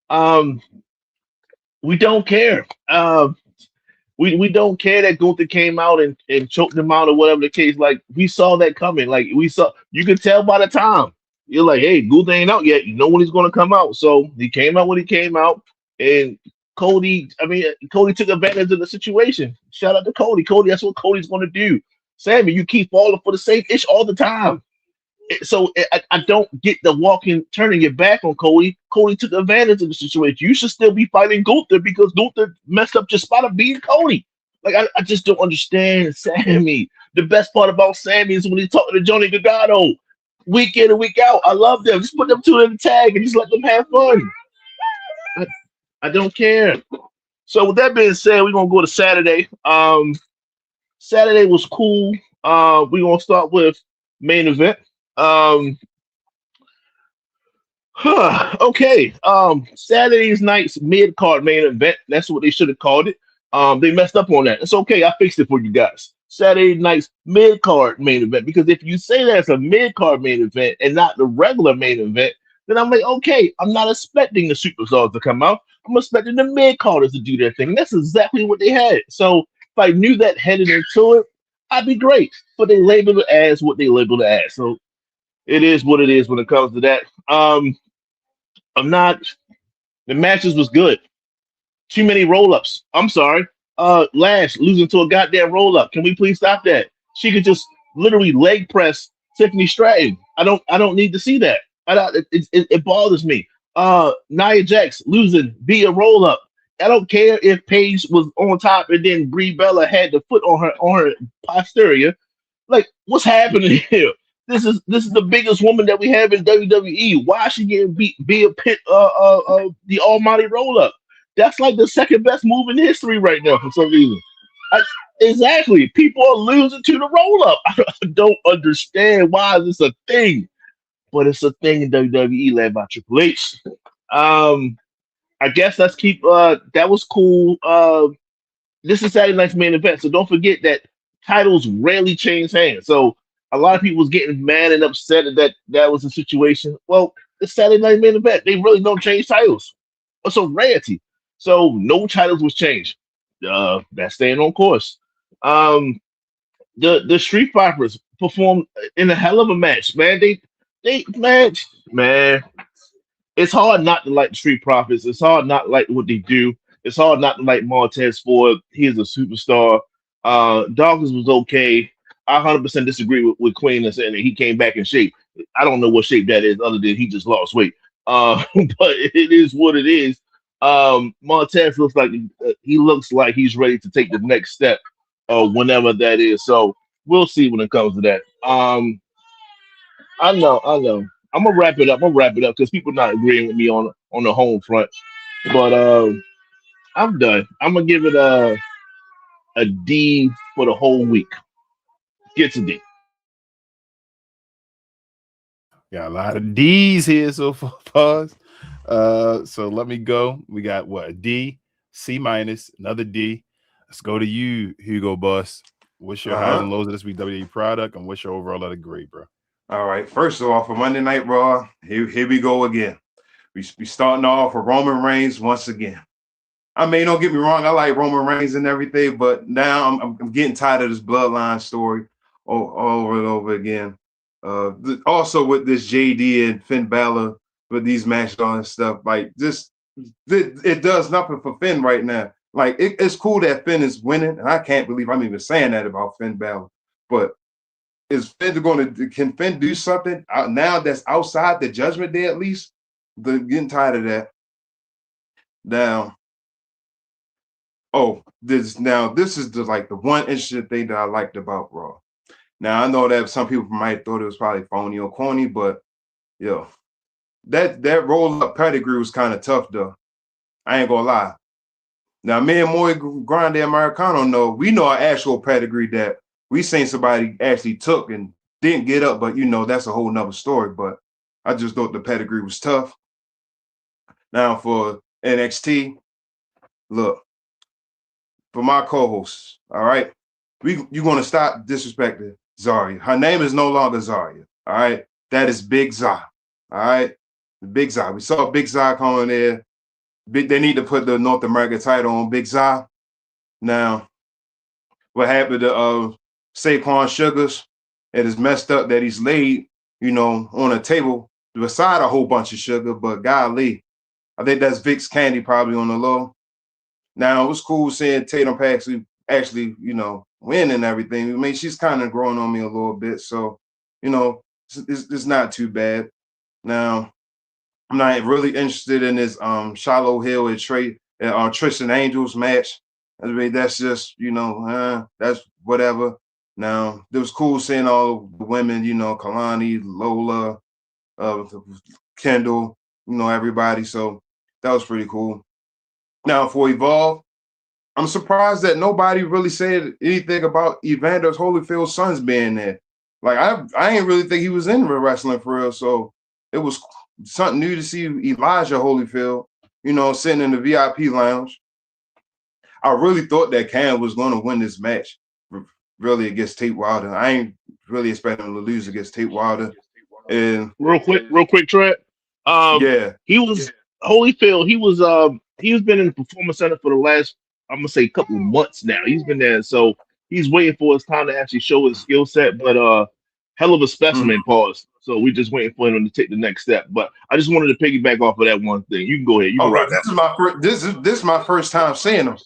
him. We don't care. We don't care that Gunther came out and choked him out or whatever the case. Like we saw that coming. Like you could tell by the time. You're like, hey, Gunther ain't out yet. You know when he's gonna come out. So he came out when he came out. And Cody took advantage of the situation. Shout out to Cody. Cody, that's what Cody's gonna do. Sammy, you keep falling for the same ish all the time. So I don't get the turning your back on Cody. Cody took advantage of the situation. You should still be fighting Gunther because Gunther messed up your spot of being Cody. Like I just don't understand Sammy. The best part about Sammy is when he's talking to Johnny Gargano, week in and week out. I love them. Just put them two in the tag and just let them have fun. I don't care. So with that being said, we're gonna go to Saturday. Saturday was cool. We're gonna start with main event. Okay. Saturday's night's mid card main event. That's what they should have called it. They messed up on that. It's okay. I fixed it for you guys. Saturday night's mid card main event. Because if you say that's a mid card main event and not the regular main event, then I'm like, okay, I'm not expecting the superstars to come out. I'm expecting the mid carders to do their thing. That's exactly what they had. So if I knew that headed into it, I'd be great. But they labeled it as what they labeled it as. So it is what it is when it comes to that. I'm not. The matches was good. Too many roll-ups. I'm sorry. Lash losing to a goddamn roll-up. Can we please stop that? She could just literally leg press Tiffany Stratton. I don't need to see that. I don't, it bothers me. Nia Jax losing via roll-up. I don't care if Paige was on top and then Brie Bella had the foot on her posterior. Like, what's happening here? This is the biggest woman that we have in WWE. Why is she getting beat via the Almighty roll up? That's like the second best move in history right now for some reason. Exactly. People are losing to the roll up. I don't understand why is this a thing, but it's a thing in WWE led by Triple H. I guess let's keep. That was cool. This is Saturday night's main event, so don't forget that titles rarely change hands. So a lot of people was getting mad and upset that was the situation. Well, it's Saturday night main event. They really don't change titles. It's a rarity. So no titles was changed. That's staying on course. The Street Fighters performed in a hell of a match, man. They man. It's hard not to like the Street Profits. It's hard not to like what they do. It's hard not to like Montez Ford. He is a superstar. Dawkins was okay. I 100% disagree with Queen and saying that he came back in shape. I don't know what shape that is, other than he just lost weight. But it is what it is. Montez looks like he's ready to take the next step, whenever that is. So we'll see when it comes to that. I know. I'm gonna wrap it up. Because people not agreeing with me on the home front. But I'm done. I'm gonna give it a D for the whole week. Gets a D. Got a lot of D's here so far. Pause. So let me go. We got what? A D, C minus, another D. Let's go to you, Hugo Boss. What's your highs and lows of this week WWE product, and what's your overall letter grade, bro? All right. First of all, for Monday Night Raw, here we go again. We starting off with Roman Reigns once again. I mean, don't get me wrong. I like Roman Reigns and everything, but now I'm getting tired of this bloodline story all over and over again. Also with this JD and Finn Balor with these matches and stuff, like this, it does nothing for Finn right now. Like it's cool that Finn is winning, and I can't believe I'm even saying that about Finn Balor. But can Finn do something now that's outside the Judgment Day at least? Getting tired of that. Now, this is the one interesting thing that I liked about Raw. Now I know that some people might thought it was probably phony or corny, but that roll up pedigree was kind of tough though. I ain't gonna lie. Now me and Moy Grande Americano know our actual pedigree that we seen somebody actually took and didn't get up, but that's a whole nother story. But I just thought the pedigree was tough. Now for NXT, look, for my co-hosts, all right, you're gonna stop disrespecting Zarya. Her name is no longer Zarya. All right, that is Big Za. All right, Big Za. We saw Big Za coming there. They need to put the North American title on Big Za. Now, what happened to Saquon Sugars? It is messed up that he's laid, on a table beside a whole bunch of sugar. But golly, I think that's Vic's Candy probably on the low. Now, it was cool seeing Tatum actually, win and everything. I mean, she's kind of growing on me a little bit. So, it's not too bad. Now, I'm not really interested in this Shiloh Hill and Tristan Angels match. I mean, that's just, that's whatever. Now, it was cool seeing all the women, Kalani, Lola, Kendall, everybody. So that was pretty cool. Now, for Evolve, I'm surprised that nobody really said anything about Evander Holyfield's sons being there. Like I ain't really think he was in wrestling for real. So it was something new to see Elijah Holyfield, sitting in the VIP lounge. I really thought that Cam was going to win this match, really against Tate Wilder. I ain't really expecting him to lose against Tate Wilder. And real quick, Trent. yeah, He was Holyfield. He's been in the performance center for the last, I'm gonna say, couple of months now. He's been there, so he's waiting for his time to actually show his skill set. But hell of a specimen, pause. So we just waiting for him to take the next step. But I just wanted to piggyback off of that one thing. You can go ahead. You can rock. This is my first time seeing him.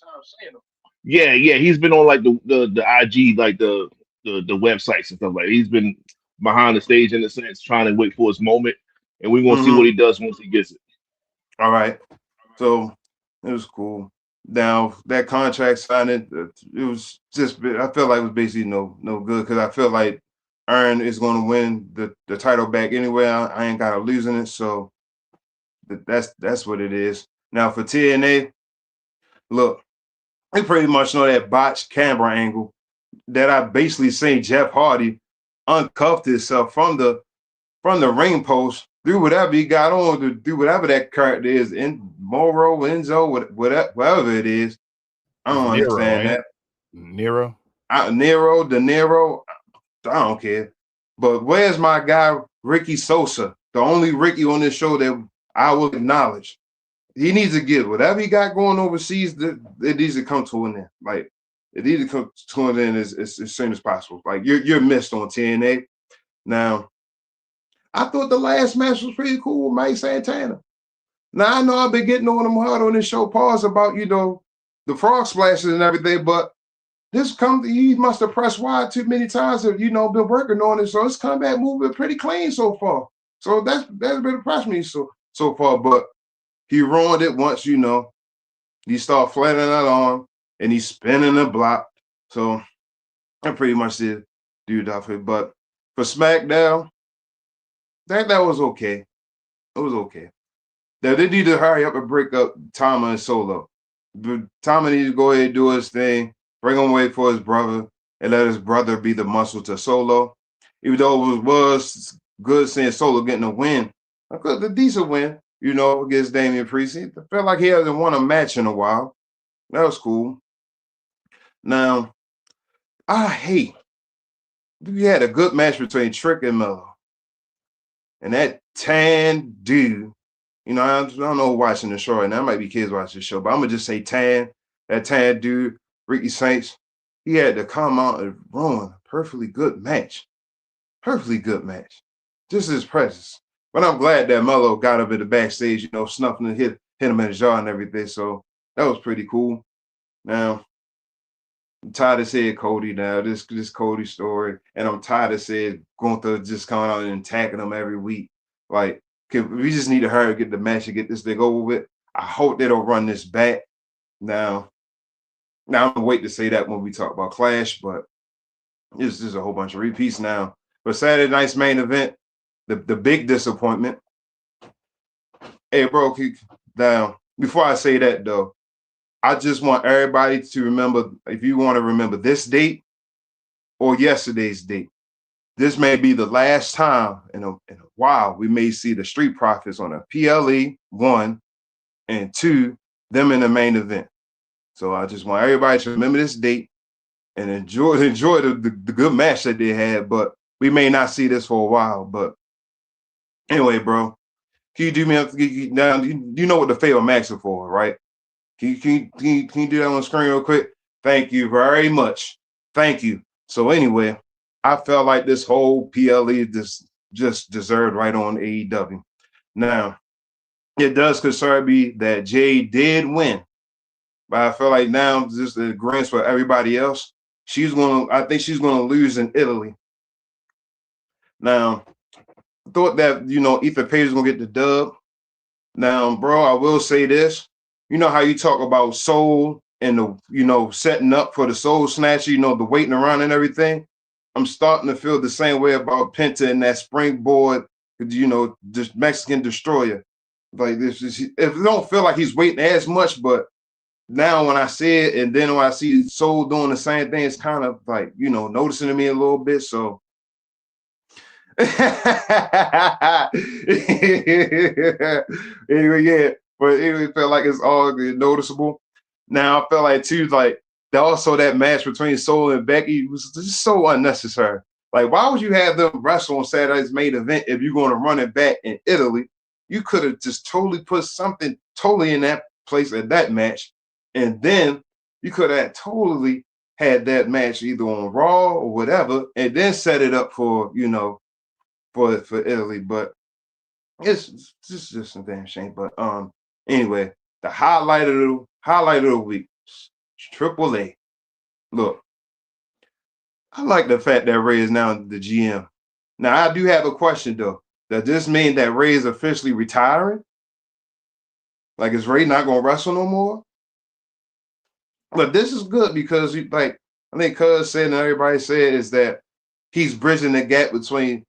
Yeah. He's been on like the IG, like the websites and stuff like that. He's been behind the stage in a sense, trying to wait for his moment, and we're gonna see what he does once he gets it. All right. So it was cool. Now that contract signing, it was just, I feel like it was basically no good, because I feel like Aaron is going to win the title back anyway. I ain't got to losing it, so that's what it is. Now for TNA, look, we pretty much know that botched camera angle that I basically seen Jeff Hardy uncuffed himself from the ring post, do whatever he got on to do whatever that character is, in Moro, Enzo, whatever it is. I don't understand that. Nero. Nero, De Niro, I don't care. But where's my guy, Ricky Sosa? The only Ricky on this show that I will acknowledge. He needs to get whatever he got going overseas, it needs to come to an end. Like, it needs to come to an end as soon as possible. Like, you're missed on TNA. Now, I thought the last match was pretty cool with Mike Santana. Now, I know I've been getting on him hard on this show, pause, about, the frog splashes and everything, but he must have pressed wide too many times and, been working on it. So his comeback movement pretty clean so far. So that's been impressed me so far. But he ruined it once, he started flattening that arm and he's spinning the block. So I pretty much did do that for it. But for SmackDown, that was okay. It was okay. Now, they need to hurry up and break up Tama and Solo. Tama needs to go ahead and do his thing, bring him away for his brother, and let his brother be the muscle to Solo. Even though it was good seeing Solo getting a win, a decent win, against Damian Priest. I felt like he hasn't won a match in a while. That was cool. Now, we had a good match between Trick and Melo. And that tan dude, I don't know who watching the show right now. There might be kids watching the show, but I'm going to just say that tan dude, Ricky Saints, he had to come out and ruin a perfectly good match. Perfectly good match. Just his presence. But I'm glad that Melo got up at the backstage, snuffing and hit him in the jaw and everything. So that was pretty cool. Now, I'm tired of saying Cody now, this Cody story. And I'm tired of saying Gunther just coming out and attacking him every week. Like, we just need to hurry and get the match and get this thing over with. I hope they don't run this back. Now I'm going to wait to say that when we talk about Clash, but it's just a whole bunch of repeats now. But Saturday night's main event, the big disappointment. Hey, bro, down. Before I say that, though, I just want everybody to remember, if you want to remember this date or yesterday's date, this may be the last time in a while we may see the Street Profits on a PLE, 1, and 2, them in the main event. So I just want everybody to remember this date and enjoy the good match that they had, but we may not see this for a while. But anyway, bro, can you do me now? You know what the favorite match is for, right? Can you do that on the screen real quick? Thank you very much. Thank you. So anyway, I felt like this whole PLE just deserved right on AEW. Now, it does concern me that Jay did win, but I feel like now just the grants for everybody else. I think she's gonna lose in Italy. Now, I thought that Ethan Page is gonna get the dub. Now, bro, I will say this. You know how you talk about Soul and the setting up for the Soul Snatcher, the waiting around and everything. I'm starting to feel the same way about Penta and that springboard, just Mexican Destroyer. Like this is, it don't feel like he's waiting as much, but now when I see it, and then when I see Soul doing the same thing, it's kind of like, noticing to me a little bit. So Anyway, yeah, but anyway, felt like it's all noticeable. Now I felt like too, like also that match between Soul and Becky was just so unnecessary. Like, why would you have them wrestle on Saturday's main event if you're going to run it back in Italy? You could have just totally put something totally in that place at that match, and then you could have totally had that match either on Raw or whatever, and then set it up for for Italy. But it's just a damn shame. But anyway, the highlight of the week, AAA. Look, I like the fact that Ray is now the GM. Now I do have a question though. Does this mean that Ray is officially retiring? Like, is Ray not gonna wrestle no more? But this is good because I think Cuz said and everybody said is that he's bridging the gap between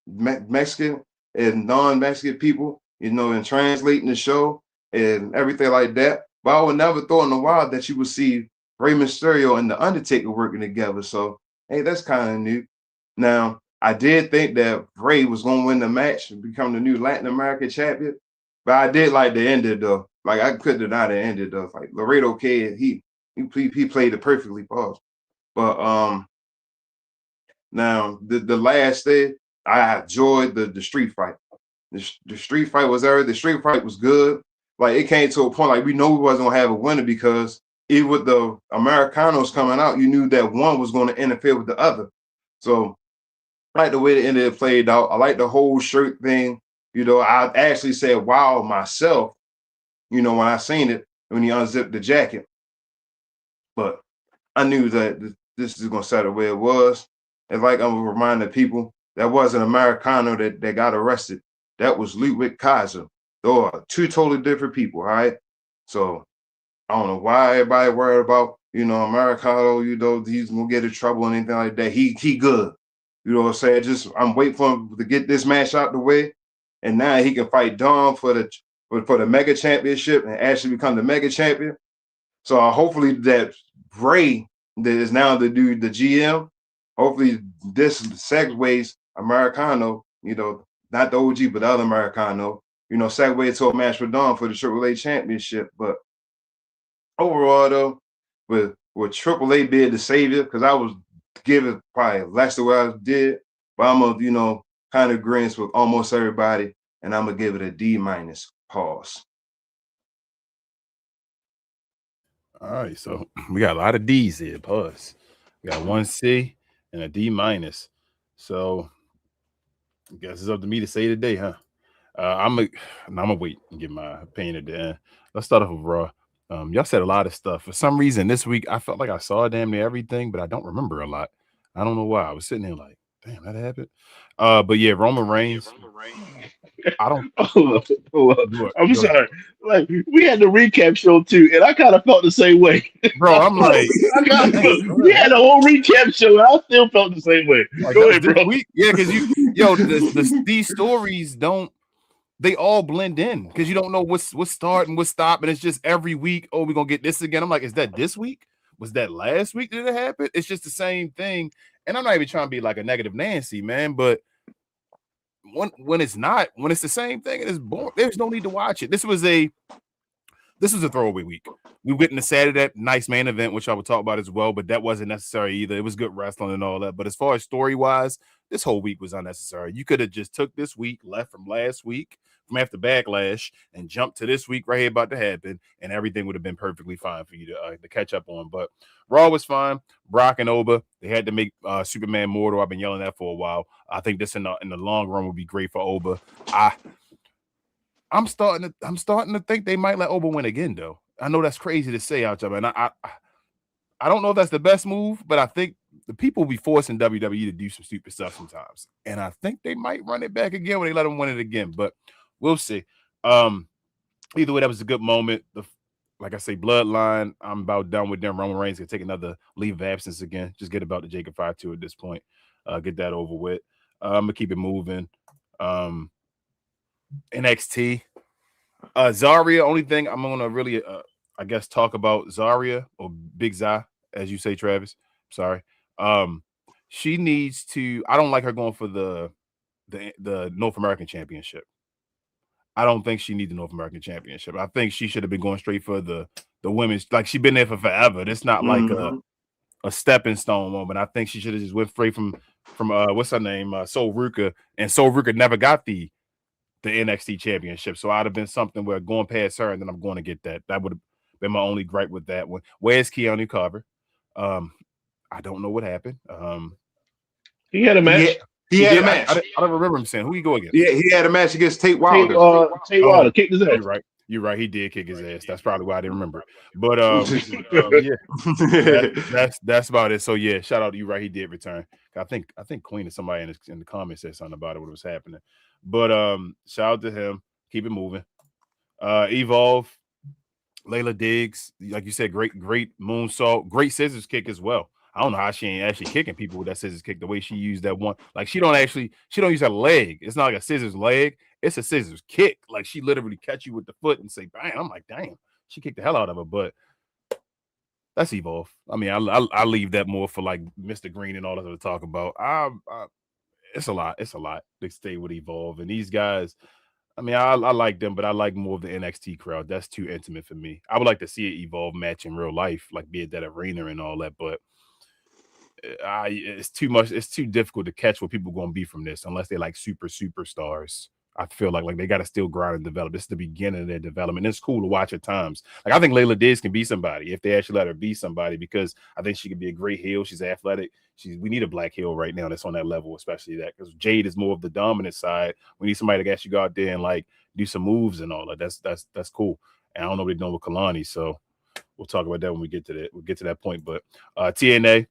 Mexican and non-Mexican people, and translating the show and everything like that. But I would never thought in a while that you would see Rey Mysterio and The Undertaker working together. So, hey, that's kind of new. Now, I did think that Rey was going to win the match and become the new Latin American champion, but I did like the ending though. Like, I couldn't deny the ending though. Like, Laredo Kid, he played it perfectly for us. But now the last thing, I enjoyed the street fight. The street fight was there. The street fight was good. Like, it came to a point like we know we wasn't gonna have a winner because even with the Americanos coming out, you knew that one was going to interfere with the other. So I like the way the end of it played out. I like the whole shirt thing. I actually said wow myself, when I seen it, when he unzipped the jacket. But I knew that this is gonna set the way it was. And like I'm reminding people, that wasn't Americano that got arrested. That was Ludwig Kaiser. Those are two totally different people, all right? So I don't know why everybody worried about, Americano, he's gonna get in trouble and anything like that. He good. You know what I'm saying? Just I'm waiting for him to get this match out the way. And now he can fight Dom for the mega championship and actually become the mega champion. So hopefully that Ray that is now the GM, hopefully this segues Americano, not the OG, but the other Americano, segue to a match with Dom for the AAA championship. But overall, though, with AAA being the savior, because I was giving probably less than what I did, but I'm gonna, kind of agreeing with almost everybody, and I'm gonna give it a D-. Pause. All right, so we got a lot of D's here. Pause. We got one C and a D-. So I guess it's up to me to say today, huh? I'm gonna wait and get my opinion at the end. Let's start off with Raw. Y'all said a lot of stuff. For some reason, this week I felt like I saw damn near everything, but I don't remember a lot. I don't know why. I was sitting there like, damn, that happened. But yeah, Roman Reigns. I don't. Hold on. I'm sorry. Like, we had the recap show too, and I kind of felt the same way. Bro, I'm like, we had a whole recap show, and I still felt the same way. Like, go ahead, bro. Yeah, because these stories don't. They all blend in because you don't know what's starting, what's stopping. It's just every week. Oh, we're gonna get this again. I'm like, is that this week? Was that last week? Did it happen? It's just the same thing. And I'm not even trying to be like a negative Nancy, man, but when it's the same thing, it is boring. There's no need to watch it. This was a throwaway week. We went in the Saturday nice main event, which I would talk about as well, but that wasn't necessary either. It was good wrestling and all that. But as far as story-wise, this whole week was unnecessary. You could have just took this week, left from last week, from after Backlash, and jumped to this week right here about to happen, and everything would have been perfectly fine for you to catch up on. But Raw was fine. Brock and Oba, they had to make Superman mortal. I've been yelling that for a while. I think this in the long run would be great for Oba. I'm starting to think they might let Oba win again, though. I know that's crazy to say out there, man. I don't know if that's the best move, but I think the people will be forcing WWE to do some stupid stuff sometimes. And I think they might run it back again when they let him win it again, but we'll see. Either way, that was a good moment. Like I say, Bloodline, I'm about done with them. Roman Reigns can take another leave of absence again. Just get about the Jacob 5-2 at this point. Get that over with. I'm going to keep it moving. NXT. Zarya, only thing I'm going to really, I guess, talk about Zarya or Big Zai, as you say, Travis. Sorry. she needs to. I don't like her going for the North American Championship. I don't think she needs the North American Championship. I think she should have been going straight for the women's. Like she's been there for forever. It's not like a stepping stone moment. I think she should have just went straight from what's her name, Sol Ruka, and Sol Ruka never got the NXT Championship. So I'd have been something where going past her, and then I'm going to get that. That would have been my only gripe with that one. Where's Keanu Carver? I don't know what happened. He had a match. He had a match. I don't remember him saying who he go against. Yeah, he had a match against Tate Wilder. Tate Wilder kicked his ass. You're right. He did kick his ass. That's probably why I didn't remember it. But yeah, that's about it. So yeah, shout out to you. Right, he did return. I think Queen or somebody in the comments said something about it, what was happening. But shout out to him. Keep it moving. Evolve, Layla Diggs, like you said, great moonsault, great scissors kick as well. I don't know how she ain't actually kicking people with that scissors kick the way she used that one. Like she don't use her leg. It's not like a scissors leg. It's a scissors kick. Like she literally catch you with the foot and say, bam. I'm like, damn, she kicked the hell out of her. But that's Evolve. I mean, I leave that more for like Mr. Green and all that to talk about. It's a lot. It's a lot to stay with Evolve. And these guys, I mean, I like them, but I like more of the NXT crowd. That's too intimate for me. I would like to see an Evolve match in real life, like be at that arena and all that, but it's too much. It's too difficult to catch what people are going to be from this unless they're like superstars. I feel like they got to still grind and develop. This is the beginning of their development. It's cool to watch at times. Like I think Layla Diggs can be somebody if they actually let her be somebody, because I think she could be a great heel. She's athletic. We need a black heel right now that's on that level, especially that, because Jade is more of the dominant side. We need somebody to actually go out there and like do some moves and all that. That's cool. And I don't know what they're doing with Kalani, so we'll talk about that when we get to that. We'll get to that point. But TNA.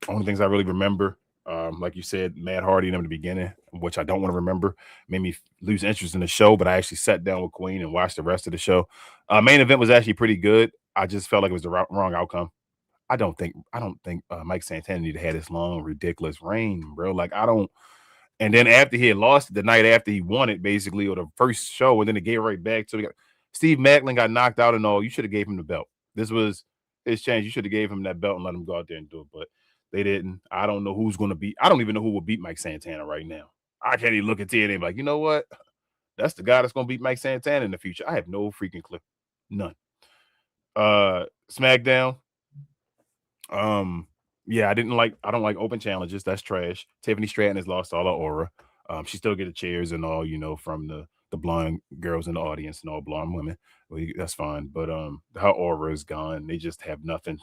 Only things I really remember, like you said, Matt Hardy in the beginning, which I don't want to remember, made me lose interest in the show. But I actually sat down with Queen and watched the rest of the show. Main event was actually pretty good. I just felt like it was the wrong outcome. I don't think Mike Santana needed to have this long, ridiculous reign, bro. Like I don't. And then after he had lost it, the night after he won it, basically, or the first show, and then it gave right back to Steve Macklin got knocked out and all. You should have gave him the belt. This was his chance. You should have gave him that belt and let him go out there and do it, but they didn't. I don't know who's going to beat. I don't even know who will beat Mike Santana right now. I can't even look at TNA and be like, you know what? That's the guy that's going to beat Mike Santana in the future. I have no freaking clue. None. SmackDown. Yeah, I don't like open challenges. That's trash. Tiffany Stratton has lost all her aura. She still get the chairs and all, from the blonde girls in the audience and all blonde women. Well, that's fine, but her aura is gone. They just have nothing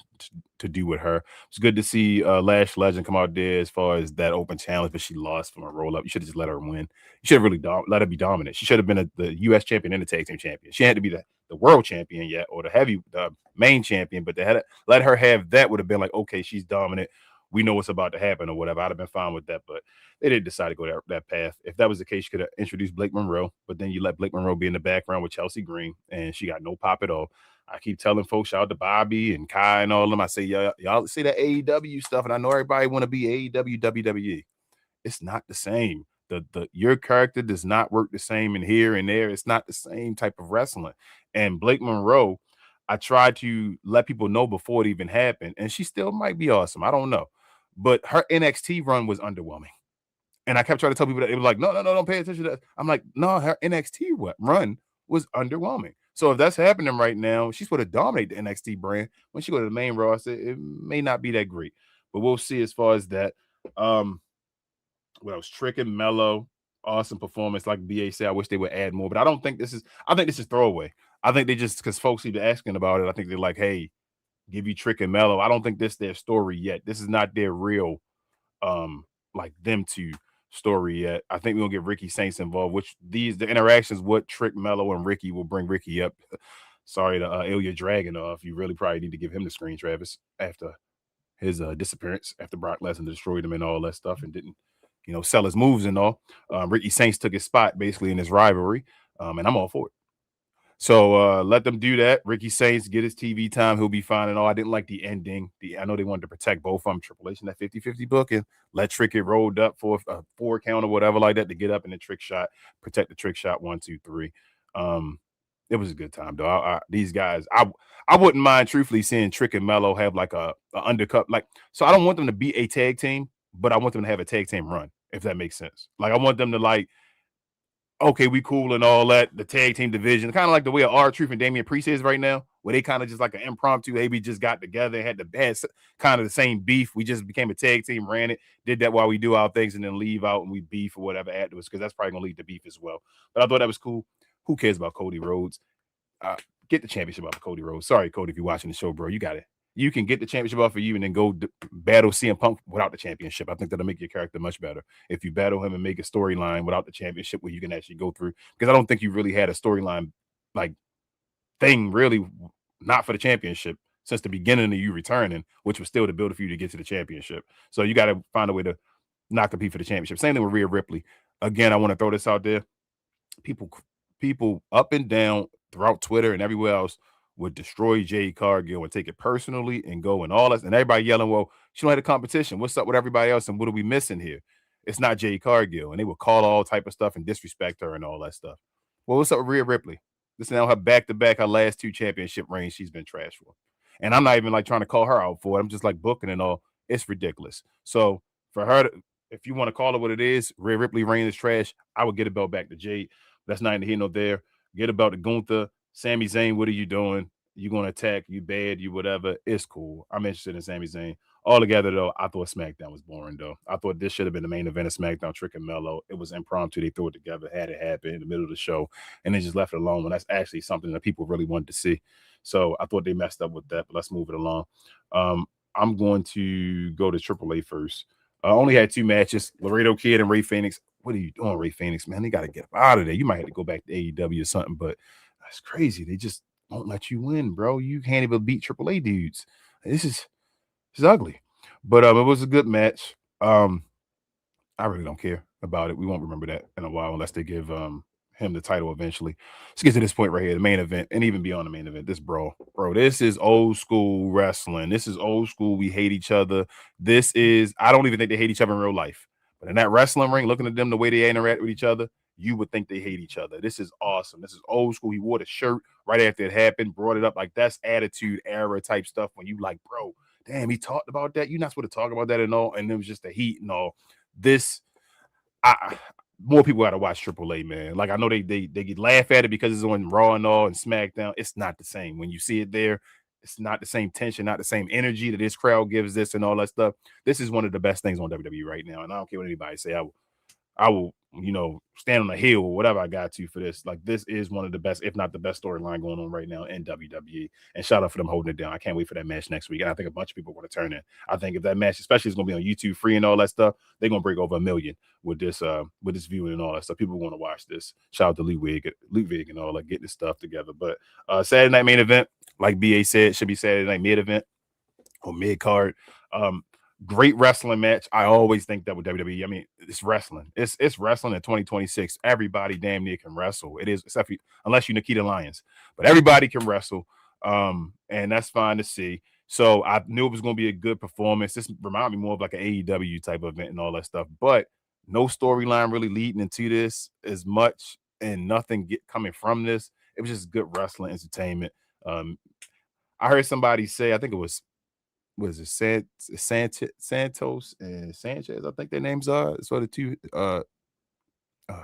to do with her. It's good to see Lash Legend come out there as far as that open challenge, but she lost from a roll up. You should have just let her win. You should have really let her be dominant. She should have been the U.S. champion and the tag team champion. She had to be the world champion yet, or the main champion, but they had to let her have that. Would have been like, okay, she's dominant. We know what's about to happen or whatever. I'd have been fine with that, but they didn't decide to go that path. If that was the case, you could have introduced Blake Monroe, but then you let Blake Monroe be in the background with Chelsea Green, and she got no pop at all. I keep telling folks, shout out to Bobby and Kai and all of them. I say, y'all see that AEW stuff, and I know everybody want to be AEW, WWE. It's not the same. Your character does not work the same in here and there. It's not the same type of wrestling. And Blake Monroe, I tried to let people know before it even happened, and she still might be awesome. I don't know. But her NXT run was underwhelming. And I kept trying to tell people that. They were like, no, don't pay attention to that. I'm like, no, her NXT run was underwhelming. So if that's happening right now, she's going to dominate the NXT brand. When she go to the main roster, it may not be that great. But we'll see as far as that. What else? Trick and Mello, awesome performance. Like BA said, I wish they would add more. But I think this is throwaway. I think they just, because folks keep asking about it, I think they're like, hey, give you Trick and Mello. I don't think this is their story yet. This is not their real, like them two story yet. I think we're gonna get Ricky Saints involved, which the interactions with Trick, Mello, and Ricky will bring Ricky up. Sorry to Ilya Dragunov. You really probably need to give him the screen, Travis, after his disappearance, after Brock Lesnar destroyed him and all that stuff and didn't, sell his moves and all. Ricky Saints took his spot basically in this rivalry, and I'm all for it. So let them do that. Ricky Saints get his TV time. He'll be fine and all. I didn't like the ending. I know they wanted to protect both of them. Triple H in that 50-50 booking. Let Trick get rolled up for a 4 count or whatever like that to get up in the trick shot. Protect the trick shot 1, 2, 3. It was a good time though. These guys, I wouldn't mind truthfully seeing Trick and Mello have like a undercut. So I don't want them to be a tag team, but I want them to have a tag team run, if that makes sense. Like, I want them to, like, okay, we cool and all that, the tag team division, kind of like the way R-Truth and Damian Priest is right now, where they kind of just like an impromptu, hey, we just got together, had kind of the same beef. We just became a tag team, ran it, did that while we do our things, and then leave out and we beef or whatever afterwards, because that's probably going to lead to beef as well. But I thought that was cool. Who cares about Cody Rhodes? Get the championship off of Cody Rhodes. Sorry, Cody, if you're watching the show, bro. You got it. You can get the championship off of you and then go battle CM Punk without the championship. I think that'll make your character much better if you battle him and make a storyline without the championship where you can actually go through. Because I don't think you really had a storyline like thing really not for the championship since the beginning of you returning, which was still to build for you to get to the championship. So you got to find a way to not compete for the championship. Same thing with Rhea Ripley. Again, I want to throw this out there. People up and down throughout Twitter and everywhere else would destroy Jade Cargill and take it personally and go and all that. And everybody yelling, well, she don't have a competition. What's up with everybody else? And what are we missing here? It's not Jade Cargill. And they would call all type of stuff and disrespect her and all that stuff. Well, what's up with Rhea Ripley? This now her back-to-back, her last 2 championship reigns, she's been trashed for. And I'm not even like trying to call her out for it. I'm just like booking and all. It's ridiculous. So for her, if you want to call it what it is, Rhea Ripley reign is trash, I would get a belt back to Jade. That's neither here nor there. Get a belt to Gunther. Sami Zayn, what are you doing? You going to attack? You bad? You whatever? It's cool. I'm interested in Sami Zayn. Altogether, though, I thought SmackDown was boring, though. I thought this should have been the main event of SmackDown, Trick and Mello. It was impromptu. They threw it together, had it happen in the middle of the show, and they just left it alone when that's actually something that people really wanted to see. So I thought they messed up with that, but let's move it along. I'm going to go to AAA first. I only had 2 matches, Laredo Kid and Ray Phoenix. What are you doing, Ray Phoenix, man? They got to get out of there. You might have to go back to AEW or something, but that's crazy. They just won't let you win, bro. You can't even beat AAA dudes. This is ugly. But it was a good match. I really don't care about it. We won't remember that in a while unless they give him the title eventually. Let's get to this point right here, the main event, and even beyond the main event, this brawl. Bro, this is old school wrestling. This is old school. We hate each other. I don't even think they hate each other in real life. But in that wrestling ring, looking at them the way they interact with each other, you would think they hate each other. This is awesome. This is old school. He wore the shirt right after it happened, brought it up. Like, that's attitude era type stuff when you like, bro, damn, he talked about that. You're not supposed to talk about that and all. And it was just the heat and all. More people got to watch AAA, man. Like, I know they get laugh at it because it's on Raw and all and SmackDown. It's not the same. When you see it there, it's not the same tension, not the same energy that this crowd gives this and all that stuff. This is one of the best things on WWE right now. And I don't care what anybody say. I will, stand on a hill or whatever I got to for this. Like, this is one of the best, if not the best storyline going on right now in WWE. And shout out for them holding it down. I can't wait for that match next week. And I think a bunch of people are going to turn in. I think if that match, especially is going to be on YouTube free and all that stuff, they're going to break over 1 million with this viewing and all that stuff. People want to watch this. Shout out to Ludwig and all that, getting this stuff together. But Saturday night main event, like BA said, should be Saturday night mid event or mid card. Great wrestling match. I always think that with WWE. I mean, it's wrestling. It's wrestling in 2026. Everybody damn near can wrestle. It is, except unless you're Nikita Lyons, but everybody can wrestle. And that's fine to see. So I knew it was going to be a good performance. This reminded me more of like an AEW type of event and all that stuff. But no storyline really leading into this as much, and nothing coming from this. It was just good wrestling entertainment. I heard somebody say, I think it was Santos and Sanchez, I think their names are. It's sort of 2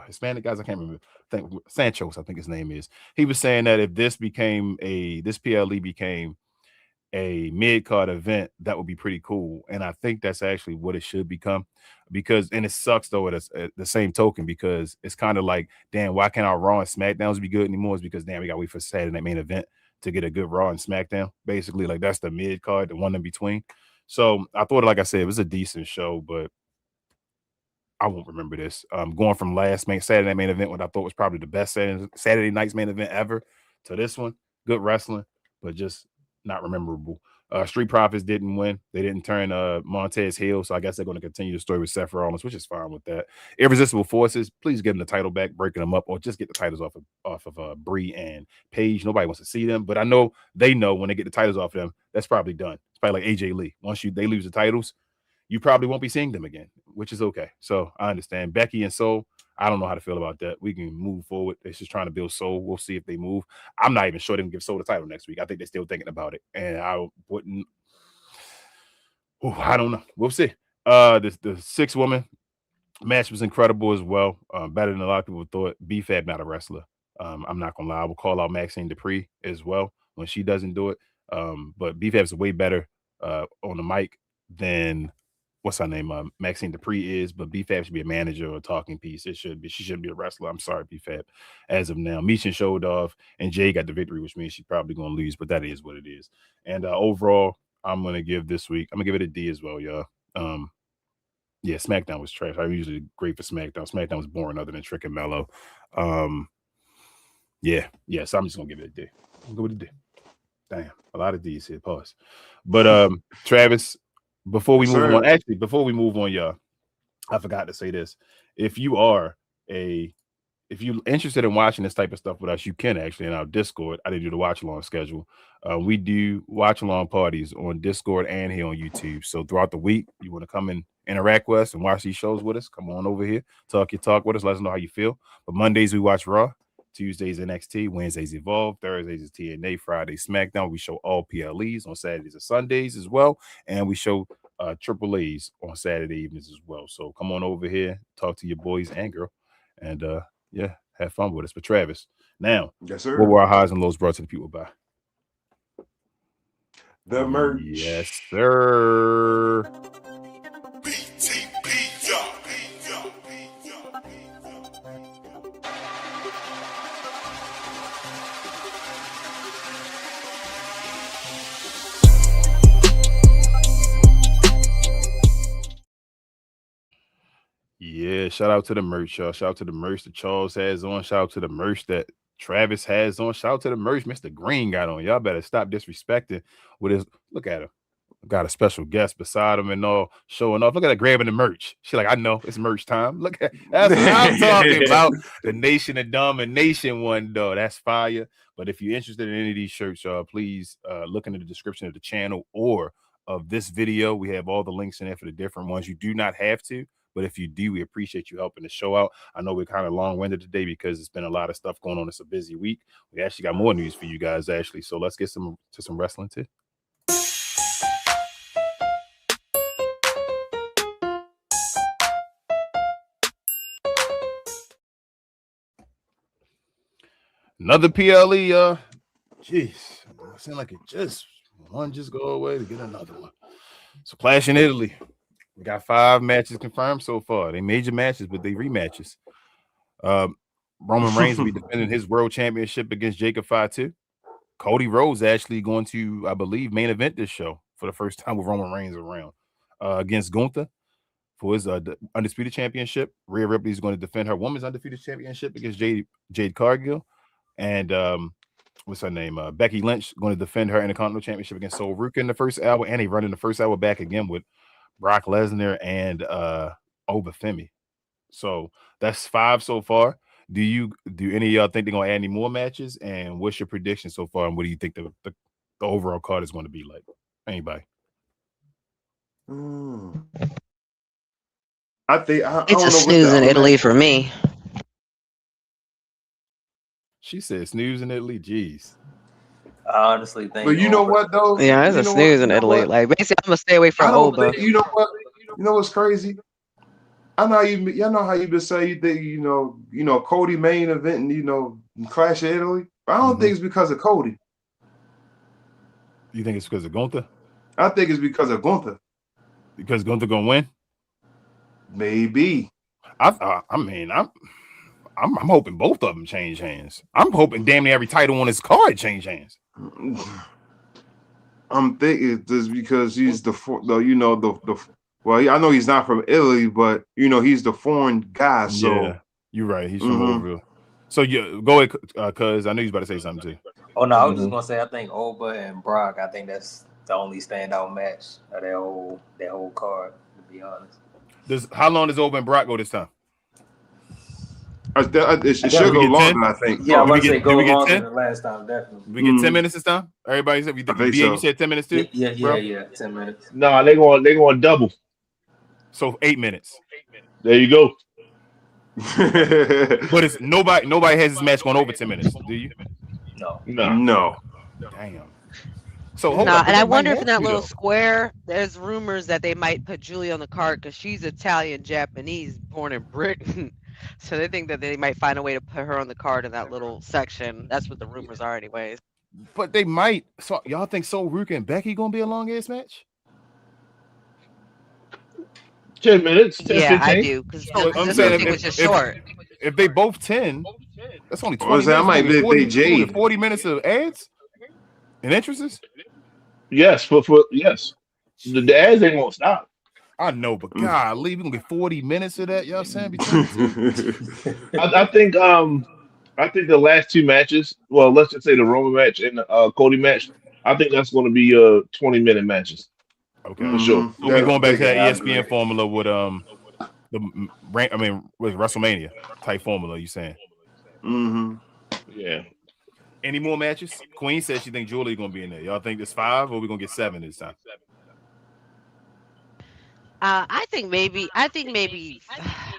Hispanic guys. I can't remember. I think Santos, I think his name is. He was saying that if this PLE became a mid-card event, that would be pretty cool. And I think that's actually what it should become, and it sucks though at the same token, because it's kind of like, damn, why can't our Raw and SmackDowns be good anymore? It's because, damn, we got to wait for Saturday night main event to get a good Raw and SmackDown. Basically, like, that's the mid card, the one in between. So I thought, like I said, it was a decent show, but I won't remember this. Going from Saturday night main event, what I thought was probably the best Saturday night's main event ever, to this one, good wrestling, but just not memorable. Street Profits didn't win. They didn't turn Montez heel, so I guess they're going to continue the story with Seth Rollins, which is fine with that. Irresistible Forces, please get them the title back, breaking them up, or just get the titles off of Brie and Paige. Nobody wants to see them, but I know they know when they get the titles off them, that's probably done. It's probably like AJ Lee. Once they lose the titles, you probably won't be seeing them again, which is okay. So I understand. Becky and Soul, I don't know how to feel about that. We can move forward. They're just trying to build Soul. We'll see if they move. I'm not even sure they can give Soul the title next week. I think they're still thinking about it. And I don't know. We'll see. The 6-woman match was incredible as well. Better than a lot of people thought. B-Fab not a wrestler. I'm not gonna lie. I will call out Maxine Dupree as well when she doesn't do it. But B-Fab's way better on the mic than what's her name? Maxine Dupree is, but B-Fab should be a manager or a talking piece. She shouldn't be a wrestler. I'm sorry, B-Fab. As of now, Meechin showed off, and Jay got the victory, which means she's probably gonna lose, but that is what it is. And overall, I'm gonna give it a D as well, y'all. Yeah, SmackDown was trash. I'm usually great for SmackDown. SmackDown was boring other than Trick and Mello. Yeah, so I'm just gonna give it a D. I'll go with a D. Damn, a lot of D's here. Pause. But Travis, before we move on, y'all, I forgot to say this. If you're interested in watching this type of stuff with us, you can actually in our Discord. I didn't do the watch along schedule. We do watch along parties on Discord and here on YouTube. So throughout the week, you want to come and interact with us and watch these shows with us, come on over here, talk with us, let us know how you feel. But Mondays we watch Raw, Tuesdays NXT, Wednesdays Evolve, Thursdays is TNA, Fridays SmackDown. We show all PLEs on Saturdays and Sundays as well, and we show AAAs on Saturday evenings as well. So come on over here, talk to your boys and girl, and yeah, have fun with us. But Travis, now, yes, sir. What were our highs and lows brought to the people by? The merch. Yes, sir. Yeah, shout out to the merch, y'all. Shout out to the merch that Charles has on. Shout out to the merch that Travis has on. Shout out to the merch Mr. Green got on. Y'all better stop disrespecting with his. Look at him. Got a special guest beside him and all showing off. Look at her grabbing the merch. She like, I know it's merch time. Look at that's what I'm talking about. The Nation of Domination one, though. That's fire. But if you're interested in any of these shirts, y'all, please look in the description of the channel or of this video. We have all the links in there for the different ones. You do not have to. But if you do, we appreciate you helping the show out. I know we're kind of long-winded today because it's been a lot of stuff going on. It's a busy week. We actually got more news for you guys, actually. So let's get to some wrestling too. Another PLE, jeez, it seemed like it just go away to get another one. So Clash in Italy. We got 5 matches confirmed so far. They major matches, but they rematches. Roman Reigns will be defending his world championship against Jacob Fatu. Cody Rhodes actually going to, I believe, main event this show for the first time with Roman Reigns around against Gunther for his undisputed championship. Rhea Ripley is going to defend her women's undefeated championship against Jade Cargill. And what's her name? Becky Lynch going to defend her Intercontinental Championship against Sol Ruka in the first hour. And they run in the first hour back again with Brock Lesnar and Obafemi. So that's 5 so far. Do any of y'all think they're gonna add any more matches? And what's your prediction so far? And what do you think the overall card is going to be like? Anybody? I think it's a snooze in Italy for me. She said snooze in Italy. Jeez. I honestly think. But you know what though? Yeah, it's a snooze in Italy. Like basically, I'm gonna stay away from Oba. You know what? You know what's crazy? I know y'all know how you been say you think you know Cody main event and Clash of Italy. But I don't think it's because of Cody. You think it's because of Gunther? I think it's because of Gunther. Because Gunther gonna win? Maybe. I'm hoping both of them change hands. I'm hoping damn near every title on his card change hands. I'm thinking this because he's well, I know he's not from Italy, but he's the foreign guy. So yeah, you're right. He's from Oberville. So yeah, go ahead, cuz I knew you was about to say something too. Oh no, I was just gonna say I think Oba and Brock. I think that's the only standout match of that whole card. To be honest. How long does Oba and Brock go this time? It should go longer, I think. Yeah, I want to say go longer than the last time, definitely. We get 10 minutes this time? Everybody said you said 10 minutes too? Yeah, 10 minutes. No, they going double. So 8 minutes. There you go. But it's nobody has this match going over 10 minutes, do you? No. Damn. So hold Nah, up, and I they might wonder if have in that to, little though. square, there's rumors that they might put Julie on the card because she's Italian Japanese, born in Britain. So they think that they might find a way to put her on the card in that little section. That's what the rumors are, anyways. But they might. So y'all think So Ruka and Becky gonna be a long ass match? 10 minutes, 10, Yeah, I 15. do because So I'm this saying thing was just short. if they both 10, that's only I was 20 saying, I minutes. might Maybe be 40, Jade. 40 minutes of ads and entrances. Yes, for yes. The ads ain't gonna stop. I know, but golly, we gonna get 40 minutes of that. Y'all saying between the two? I think the last two matches, well, let's just say the Roman match and the Cody match, I think that's going to be 20-minute matches. Okay, for sure. So we going back to that I ESPN agree. formula with with WrestleMania type formula. You saying? Yeah. Any more matches? Queen says she think Julie gonna be in there. Y'all think there's 5 or we gonna get 7 this time? I think maybe.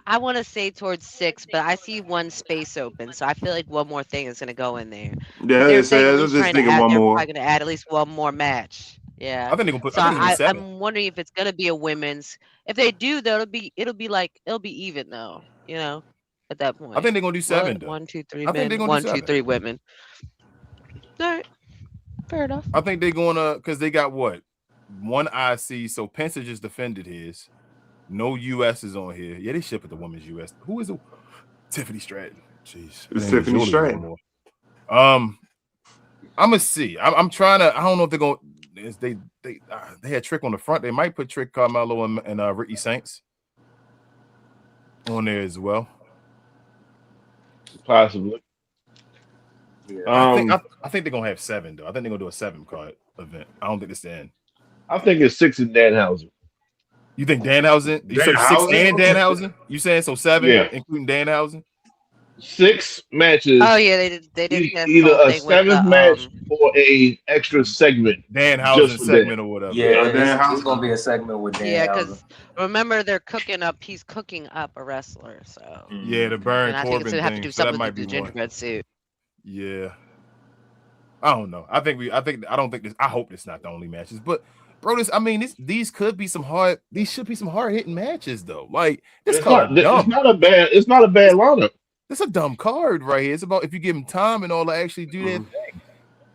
I want to say towards 6, but I see one space open, so I feel like one more thing is gonna go in there. Yeah, They're I saying at was least just trying to thinking add. one They're more. probably gonna add at least one more match. Yeah. I think they're gonna put. So I think it's 7. I'm wondering if it's gonna be a women's. If they do, though, it'll be even though, at that point. I think they're gonna do 7. Though. 1, 2, 3 I think they're men, gonna 1, do 2, 7. 3 women. All right, fair enough. I think they're gonna because they got what 1 IC. So Pence just defended his. No US is on here. Yeah, they ship it the women's US. Who is it? Tiffany Stratton. Jeez, It's Tiffany Stratton. No I'm gonna see. I'm trying to. I don't know if they're gonna. They had Trick on the front. They might put Trick, Carmelo, and Ricky Saints on there as well. Possibly. I think they're gonna have 7 though. I think they're gonna do a 7-card event. I don't think it's the end. I think it's 6 in Danhausen. You think Danhausen? You said 6 and Danhausen? You saying so 7, Yeah. including Danhausen? 6 matches. Oh yeah, they did either a 7th match or a extra segment. Danhausen segment or whatever. Yeah, it's gonna be a segment with Dan. Yeah, because remember they're cooking up. He's cooking up a wrestler, so yeah, the Baron and I Corbin think it's gonna have to thing, do so that something might with the be gingerbread suit. Yeah, I don't know. I don't think this. I hope it's not the only matches, but bro, these could be some hard. These should be some hard hitting matches though. Like this card, it's not a bad lineup. It's a dumb card right here. It's about if you give them time and all to actually do their thing.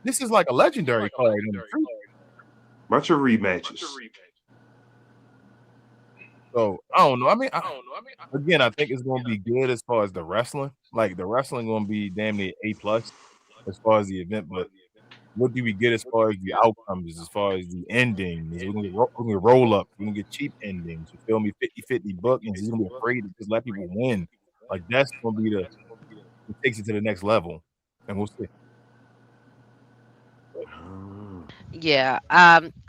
This is like a legendary card. Bunch of rematches. So I don't know. Again, I think it's going to be good as far as the wrestling. Like the wrestling going to be damn near A+ as far as the event. But what do we get as far as the outcomes, as far as the endings? We're going to roll up. We're going to get cheap endings. You feel me? 50-50 bookings. He's going to be afraid to just let people win. Like that's going to be it takes it to the next level, and we'll see. Yeah.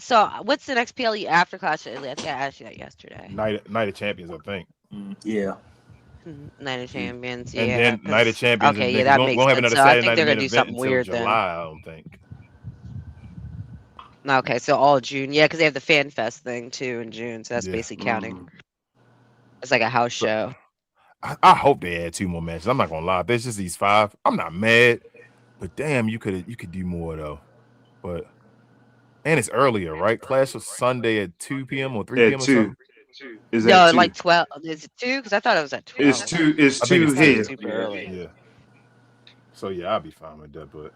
So what's the next PLE after Clash of Italy? I think I asked you that yesterday. Night of Champions, I think. Yeah. Night of Champions. Yeah. And then Night of Champions. Okay. Yeah, that makes sense. So I think they're gonna do something weird then. July, I don't think. Okay, so all June. Yeah, because they have the Fan Fest thing too in June. So that's basically counting. It's like a house show. I hope they add 2 more matches. I'm not gonna lie. There's just these 5. I'm not mad, but damn, you could do more though. But and it's earlier, right? Clash was Sunday at 2 p.m. or 3 p.m. or something. Is No, that 2? like 12. Is it 2? Because I thought it was at 12. It's 2. It's I think 2 here. Super early. Yeah. So yeah, I'll be fine with that. But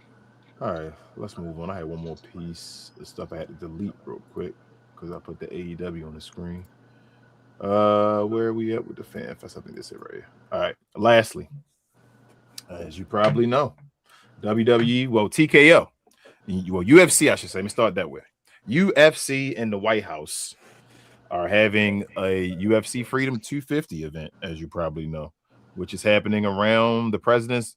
all right, let's move on. I had one more piece of stuff I had to delete real quick because I put the AEW on the screen. Where are we at with the Fan Fest? I think that's it right here. All right. Lastly, as you probably know, WWE, well, TKO, well, UFC, I should say. Let me start that way. UFC and the White House are having a UFC Freedom 250 event, as you probably know, which is happening around the president's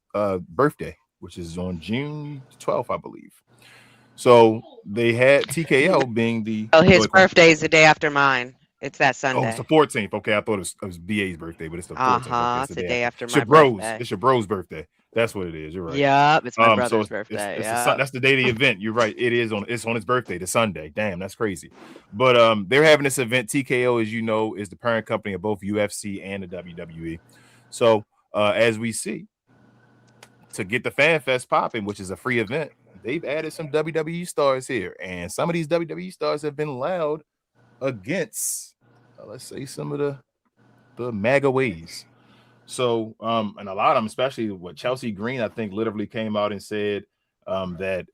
birthday, which is on June 12th, I believe. So they had TKO being the. Oh, his birthday is the day after mine. It's that Sunday. Oh, it's the 14th. Okay, I thought it was BA's birthday, but it's the 14th. Okay, It's the day after my birthday. It's your bro's birthday. That's what it is. You're right. Yep, it's my brother's birthday. That's the day of the event. You're right. It's on his birthday, the Sunday. Damn, that's crazy. But they're having this event. TKO, as you know, is the parent company of both UFC and the WWE. So as we see, to get the Fan Fest popping, which is a free event, they've added some WWE stars here, and some of these WWE stars have been loud against, let's say, some of the MAGA ways. So, and a lot of them, especially what Chelsea Green, I think, literally came out and said that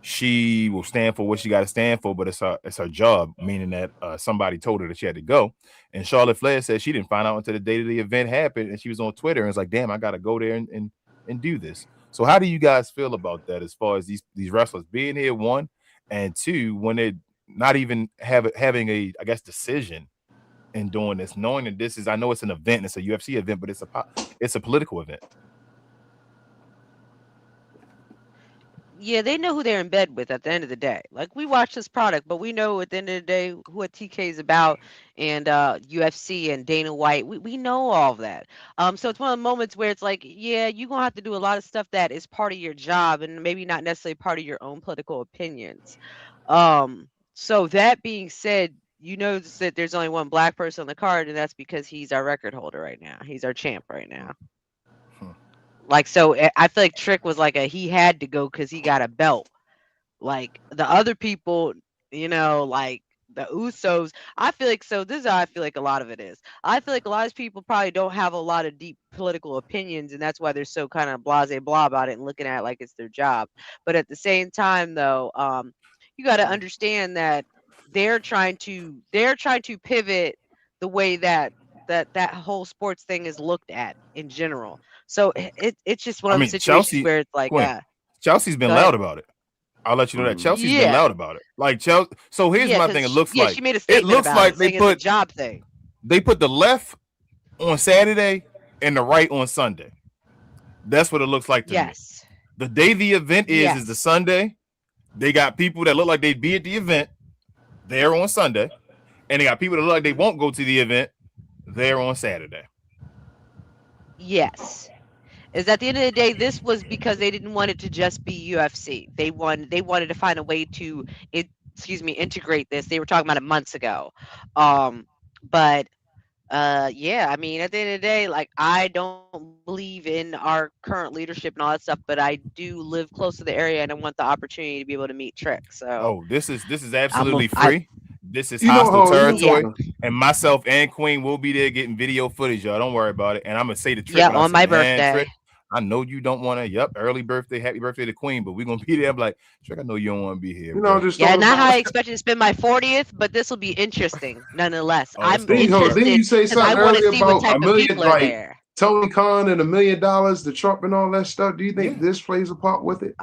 she will stand for what she got to stand for, but it's her job, meaning that somebody told her that she had to go. And Charlotte Flair said she didn't find out until the day of the event happened, and she was on Twitter and was like, "Damn, I got to go there and do this." So, how do you guys feel about that as far as these wrestlers being here, one, and two, when they're not even having a, I guess, decision in doing this, knowing that this is, I know it's an event, it's a UFC event, but it's a political event. Yeah, they know who they're in bed with at the end of the day. Like, we watch this product, but we know at the end of the day what TK is about, and UFC and Dana White. We know all of that. So it's one of the moments where it's like, yeah, you're gonna have to do a lot of stuff that is part of your job and maybe not necessarily part of your own political opinions. So that being said, you notice that there's only one black person on the card, and that's because he's our record holder right now. He's our champ right now. Like, so I feel like Trick was like he had to go because he got a belt. Like the other people, you know, like the Usos, I feel like, so this is how I feel like a lot of it is. I feel like a lot of people probably don't have a lot of deep political opinions, and that's why they're so kind of blase blah about it and looking at it like it's their job. But at the same time, though, you got to understand that they're trying to pivot the way that whole sports thing is looked at in general. So it's just one of the situations where it's like Chelsea's been loud about it. I'll let you know that Chelsea's been loud about it. Like Chelsea. So here's my thing. It looks like she made a statement. It looks about like they put a job thing. They put the left on Saturday and the right on Sunday. That's what it looks like to me. The day the event is the Sunday. They got people that look like they'd be at the event there on Sunday, and they got people that look like they won't go to the event there on Saturday. Yes. Is at the end of the day, this was because they didn't want it to just be UFC. They wanted to find a way to integrate this. They were talking about it months ago. But yeah, I mean, at the end of the day, like, I don't believe in our current leadership and all that stuff, but I do live close to the area and I want the opportunity to be able to meet Trick. So this is absolutely free. This is hostile territory, and myself and Queen will be there getting video footage, y'all. Don't worry about it. And I'm gonna say the Trick. Yeah, on my birthday. Trick, I know you don't want to. Early birthday, happy birthday to Queen, but we're gonna be there. I'm like, Trick, I know you don't want to be here. Not how I expected to spend my 40th, but this will be interesting nonetheless. I'm interested. Didn't you say something earlier about $1 million, like Tony Khan and $1 million to Trump and all that stuff? Do you think this plays a part with it?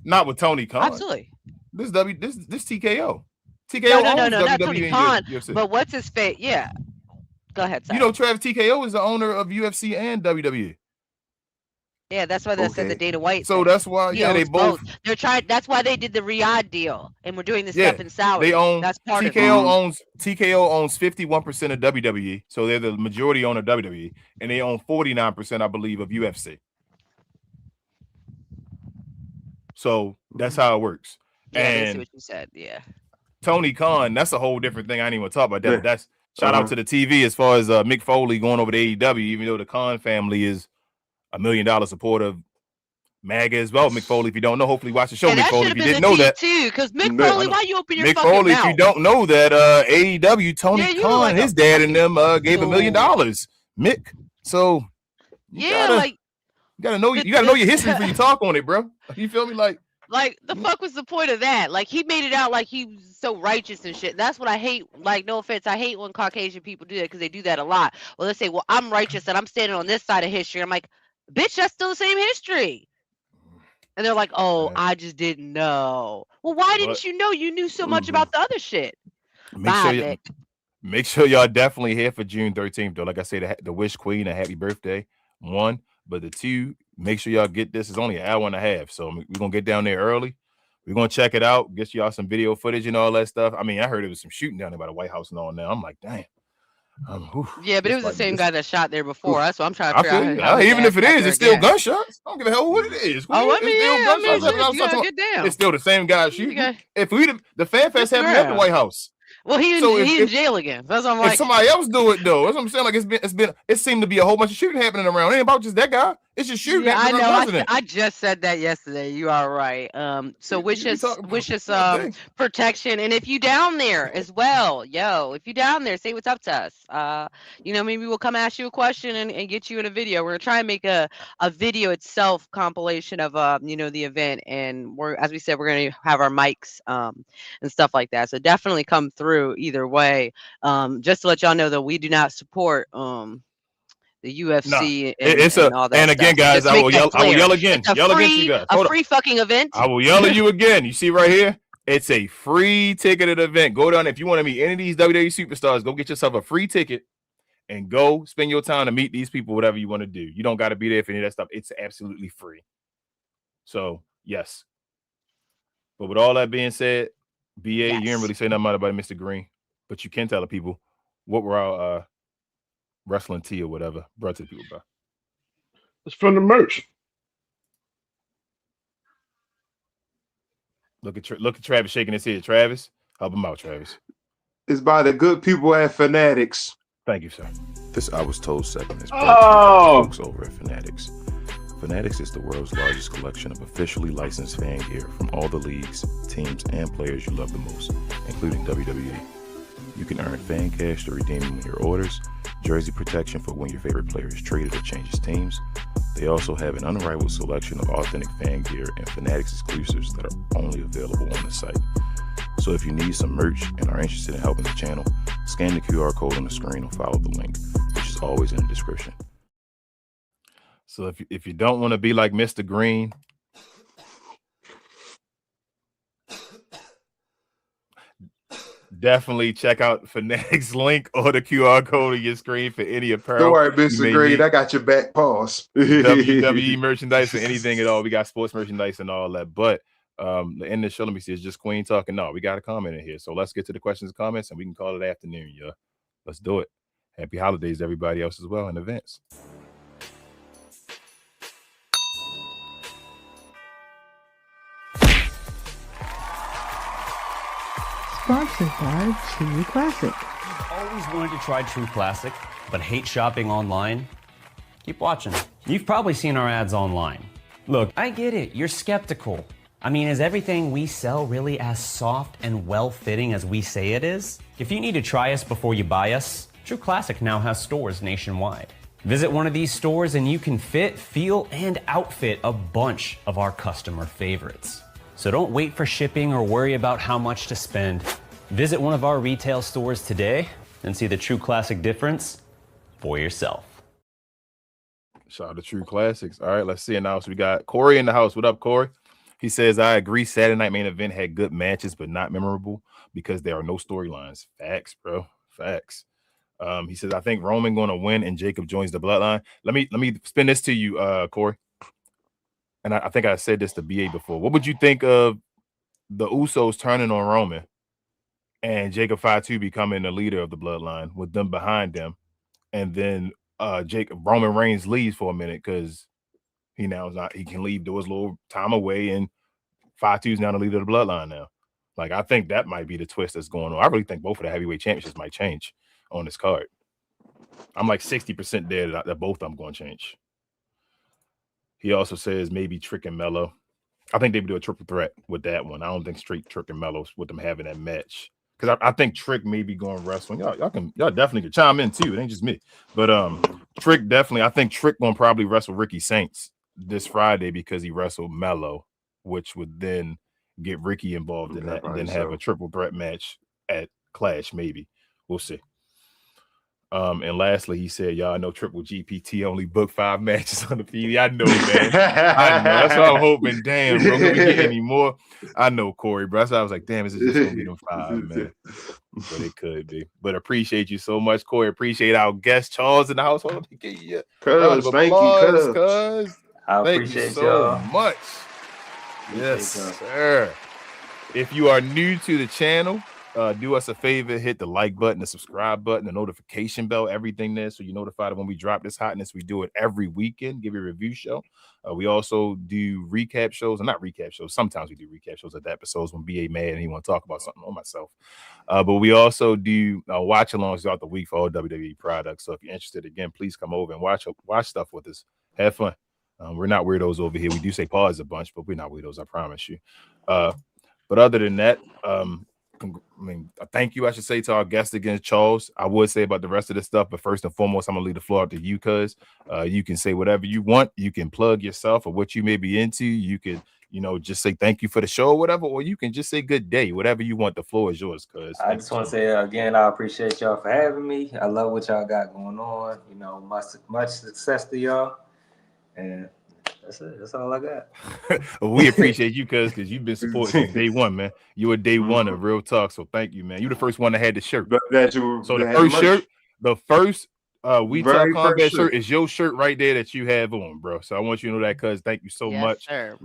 Not with Tony Khan. Absolutely. This TKO. No, not Tony Khan, but what's his face? Yeah. Go ahead. Sorry. You know, Travis TKO is the owner of UFC and WWE. Yeah, that's why they said the Dana White. So that's why, they both. They're trying. That's why they did the Riyadh deal, and we're doing this stuff in Saudi. They own. That's part TKO of it. TKO owns 51% of WWE, so they're the majority owner of WWE, and they own 49%, I believe, of UFC. So that's how it works. Yeah, and I see what you said. Yeah. Tony Khan, that's a whole different thing. I didn't even talk about that. But that's shout out to the TV as far as Mick Foley going over to AEW, even though the Khan family is $1 million supporter of MAGA as well. Mick Foley, if you don't know, hopefully watch the show. Mick Foley, if you didn't know that, too, because Mick Foley, why you open your Mick fucking Foley, mouth? if you don't know that, AEW, Tony Khan, like his dad and them gave $1 million. Mick, so you gotta know your history before you talk on it, bro. You feel me? Like, the fuck was the point of that? Like, he made it out like he was so righteous and shit. That's what I hate. Like, no offense, I hate when Caucasian people do that because they do that a lot. Well, let's say, well, I'm righteous and I'm standing on this side of history. I'm like, bitch, that's still the same history. And they're like, oh, I just didn't know. Well, why didn't you know? You knew so much about the other shit. Make sure y'all definitely here for June 13th, though. Like I said, the wish Queen a happy birthday, 1. But the 2, make sure y'all get this. It's only an hour and a half. So we're going to get down there early. We're going to check it out, get y'all some video footage and all that stuff. I mean, I heard it was some shooting down there by the White House and all now. I'm like, damn. Yeah, but it was the same guy that shot there before. That's what I'm trying to figure out. Even if it is, it's still gunshots. I don't give a hell what it is. It's still the same guy shooting. If the Fan Fest happened at the White House. Well, he's in jail again. That's what I'm like. If somebody else do it though, that's what I'm saying. Like it seemed to be a whole bunch of shooting happening around. It ain't about just that guy. It's a shoot. Yeah, I That's know. president. I just said that yesterday. You are right. So wish us protection, and if you down there as well, if you down there, say what's up to us. Maybe we'll come ask you a question and get you in a video. We're gonna try and make a video itself compilation of the event, and as we said, we're gonna have our mics and stuff like that. So definitely come through either way. Just to let y'all know that we do not support the UFC and all that. And again, guys, I will yell again. It's Yell again to you guys. A free fucking event. I will yell at you again. You see right here? It's a free ticketed event. Go down if you want to meet any of these WWE superstars. Go get yourself a free ticket and go spend your time to meet these people. Whatever you want to do, you don't got to be there for any of that stuff. It's absolutely free. So yes. But with all that being said, BA, you didn't really say nothing about Mr. Green, but you can tell the people what were our wrestling tea or whatever brought to the people, bro. It's from the merch. Look at Travis shaking his head. Travis, help him out, Travis. It's by the good people at Fanatics. Thank you, sir. This I Was Told segment is brought to you by folks over at Fanatics. Fanatics is the world's largest collection of officially licensed fan gear from all the leagues, teams, and players you love the most, including WWE. You can earn fan cash to redeem when your orders, jersey protection for when your favorite player is traded or changes teams. They also have an unrivaled selection of authentic fan gear and Fanatics exclusives that are only available on the site. So if you need some merch and are interested in helping the channel, scan the QR code on the screen or follow the link, which is always in the description. So if you don't want to be like Mr. Green, definitely check out Fanatics link or the QR code on your screen for any apparel. Don't worry, Mr. Green. I got your back. Pause. WWE merchandise or anything at all. We got sports merchandise and all that. But the end of the show, let me see. It's just Queen talking. No, we got a comment in here. So let's get to the questions and comments, and we can call it afternoon, y'all. Let's do it. Happy holidays to everybody else as well in advance. Sponsored by True Classic. Always wanted to try True Classic, but hate shopping online? Keep watching. You've probably seen our ads online. Look, I get it, you're skeptical. I mean, is everything we sell really as soft and well-fitting as we say it is? If you need to try us before you buy us, True Classic now has stores nationwide. Visit one of these stores and you can fit, feel, and outfit a bunch of our customer favorites. So don't wait for shipping or worry about how much to spend. Visit one of our retail stores today and see the True Classic difference for yourself. Shout out to True Classics. All right, let's see it now. So we got Corey in the house. What up, Corey? He says, I agree. Saturday Night Main Event had good matches, but not memorable because there are no storylines. Facts, bro. Facts. He says, I think Roman going to win and Jacob joins the bloodline. Let me spin this to you, Corey. And I think I said this to BA before. What would you think of the Usos turning on Roman and Jacob Fatu becoming the leader of the bloodline with them behind them? And then Roman Reigns leaves for a minute because he can leave, do his little time away, and Fatu's now the leader of the bloodline now. Like, I think that might be the twist that's going on. I really think both of the heavyweight championships might change on this card. I'm like 60% there that both of them going to change. He also says maybe Trick and Mello. I think they would do a triple threat with that one. I don't think straight Trick and Mello with them having that match. Because I think Trick may be going wrestling. Y'all definitely can chime in too. It ain't just me. But Trick definitely, I think Trick gonna probably wrestle Ricky Saints this Friday because he wrestled Mello, which would then get Ricky involved in that and then have a triple threat match at Clash, maybe. We'll see. And lastly, he said, y'all know Triple GPT only booked 5 matches on the PD. I know, man. I know. That's what I'm hoping. Damn, bro. Can we get any more? I know, Corey, bro. So I was like, damn, is it just going to be them 5, man? But it could be. But appreciate you so much, Corey. Appreciate our guest, Charles, in the house. Hold on, thank you, cuz. I appreciate you y'all so much. Yes, sir. If you are new to the channel, do us a favor, hit the like button, the subscribe button, the notification bell, everything there, so you're notified when we drop this hotness. We do it every weekend, give you a review show. We also do recap shows, and not recap shows. Sometimes we do recap shows at the episodes when BA mad and he want to talk about something on myself. But we also do watch-alongs throughout the week for all WWE products. So if you're interested, again, please come over and watch stuff with us. Have fun. We're not weirdos over here. We do say pause a bunch, but we're not weirdos, I promise you. But other than that, thank you, I should say, to our guest again, Charles. I would say about the rest of this stuff, but first and foremost, I'm gonna leave the floor up to you, cuz you can say whatever you want. You can plug yourself or what you may be into. You can, just say thank you for the show or whatever, or you can just say good day, whatever you want. The floor is yours, cuz. I just want to say again, I appreciate y'all for having me. I love what y'all got going on. Much success to y'all. And that's it. That's all I got. We appreciate you, cuz you've been supporting since day one, man. You were day one of Real Talk, so thank you, man. You the first one that had the shirt. So the first shirt, the first We Talk Combat shirt is your shirt right there that you have on, bro. So I want you to know that, cuz thank you so much. Sir.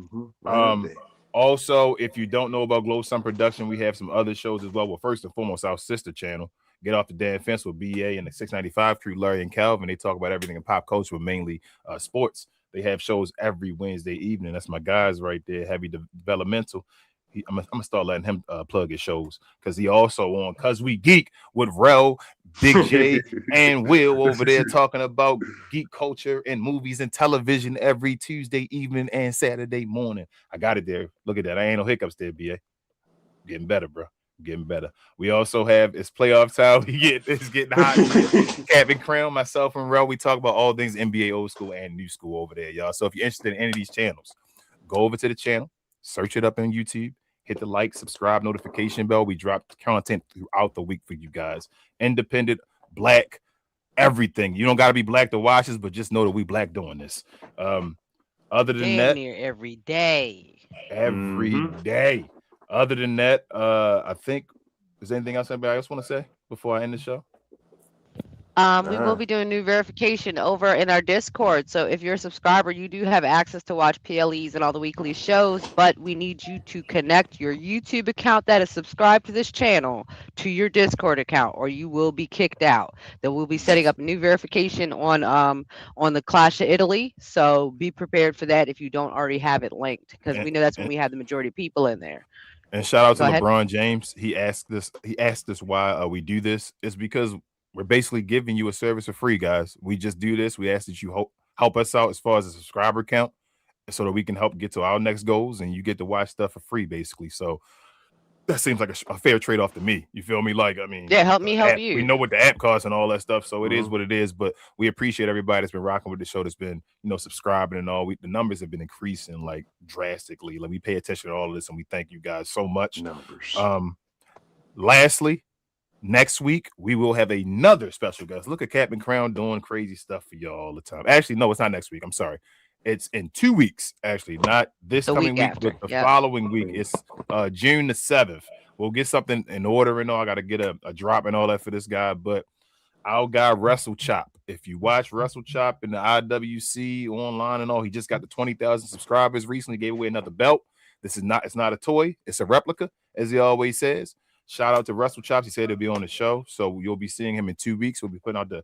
Also, if you don't know about Glow Sun Production, we have some other shows as well. Well, first and foremost, our sister channel, Get Off the Damn Fence with BA and the 695 crew, Larry and Calvin. They talk about everything in pop culture, but mainly sports. They have shows every Wednesday evening. That's my guys right there, Heavy Developmental. I'm gonna start letting him plug his shows because he also on Cause We Geek with Rel, Big J, and Will over there talking about geek culture and movies and television every Tuesday evening and Saturday morning. I got it there. Look at that. I ain't no hiccups there, BA. Getting better, bro. Getting better. We also have it's playoff time. It's getting hot. Captain Crown, myself, and Rel. We talk about all things NBA old school and new school over there, y'all. So if you're interested in any of these channels, go over to the channel, search it up on YouTube, hit the like, subscribe, notification bell. We drop content throughout the week for you guys. Independent, black, everything. You don't gotta be black to watch us, but just know that we black doing this. Other than that, near every day. Every day. Other than that, I think is there anything else anybody else want to say before I end the show? We will be doing new verification over in our Discord. So if you're a subscriber, you do have access to watch PLEs and all the weekly shows, but we need you to connect your YouTube account that is subscribed to this channel to your Discord account, or you will be kicked out. Then we'll be setting up a new verification on the Clash of Italy. So be prepared for that if you don't already have it linked, because we know that's when we have the majority of people in there. And shout out to LeBron James. He asked us why we do this. It's because we're basically giving you a service for free, guys. We just do this. We ask that you help us out as far as the subscriber count so that we can help get to our next goals and you get to watch stuff for free, basically. So that seems like a fair trade-off to me. You feel me? Help me help you. We know what the app costs and all that stuff, so it is what it is. But we appreciate everybody that's been rocking with the show, that's been, subscribing and all. The numbers have been increasing drastically. We pay attention to all of this, and we thank you guys so much. Lastly, next week we will have another special guest. Look at Captain Crown doing crazy stuff for y'all all the time. Actually, no, it's not next week. I'm sorry. It's in 2 weeks, actually, not this coming week, but the following week. It's June the 7th. We'll get something in order and all. I got to get a drop and all that for this guy, but our guy Wrestle Chop. If you watch Wrestle Chop in the IWC online and all, he just got the 20,000 subscribers recently. Gave away another belt. It's not a toy. It's a replica, as he always says. Shout out to Wrestle Chops. He said he'll be on the show, so you'll be seeing him in 2 weeks. We'll be putting out the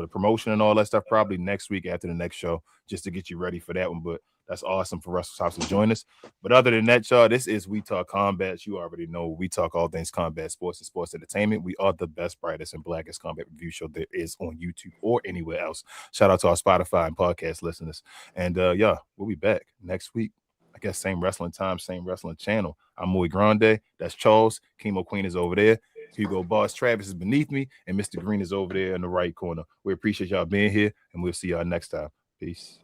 promotion and all that stuff probably next week after the next show, just to get you ready for that one. But that's awesome for Wrestle Chops to join us. But other than that, y'all, this is We Talk Combat. You already know we talk all things combat sports and sports entertainment. We are the best, brightest, and blackest combat review show there is on YouTube or anywhere else. Shout out to our Spotify and podcast listeners. And we'll be back next week. I guess same wrestling time, same wrestling channel. I'm Muy Grande. That's Charles. Chemo Queen is over there. Hugo Boss Travis is beneath me, and Mr. Green is over there in the right corner. We appreciate y'all being here, and we'll see y'all next time. Peace.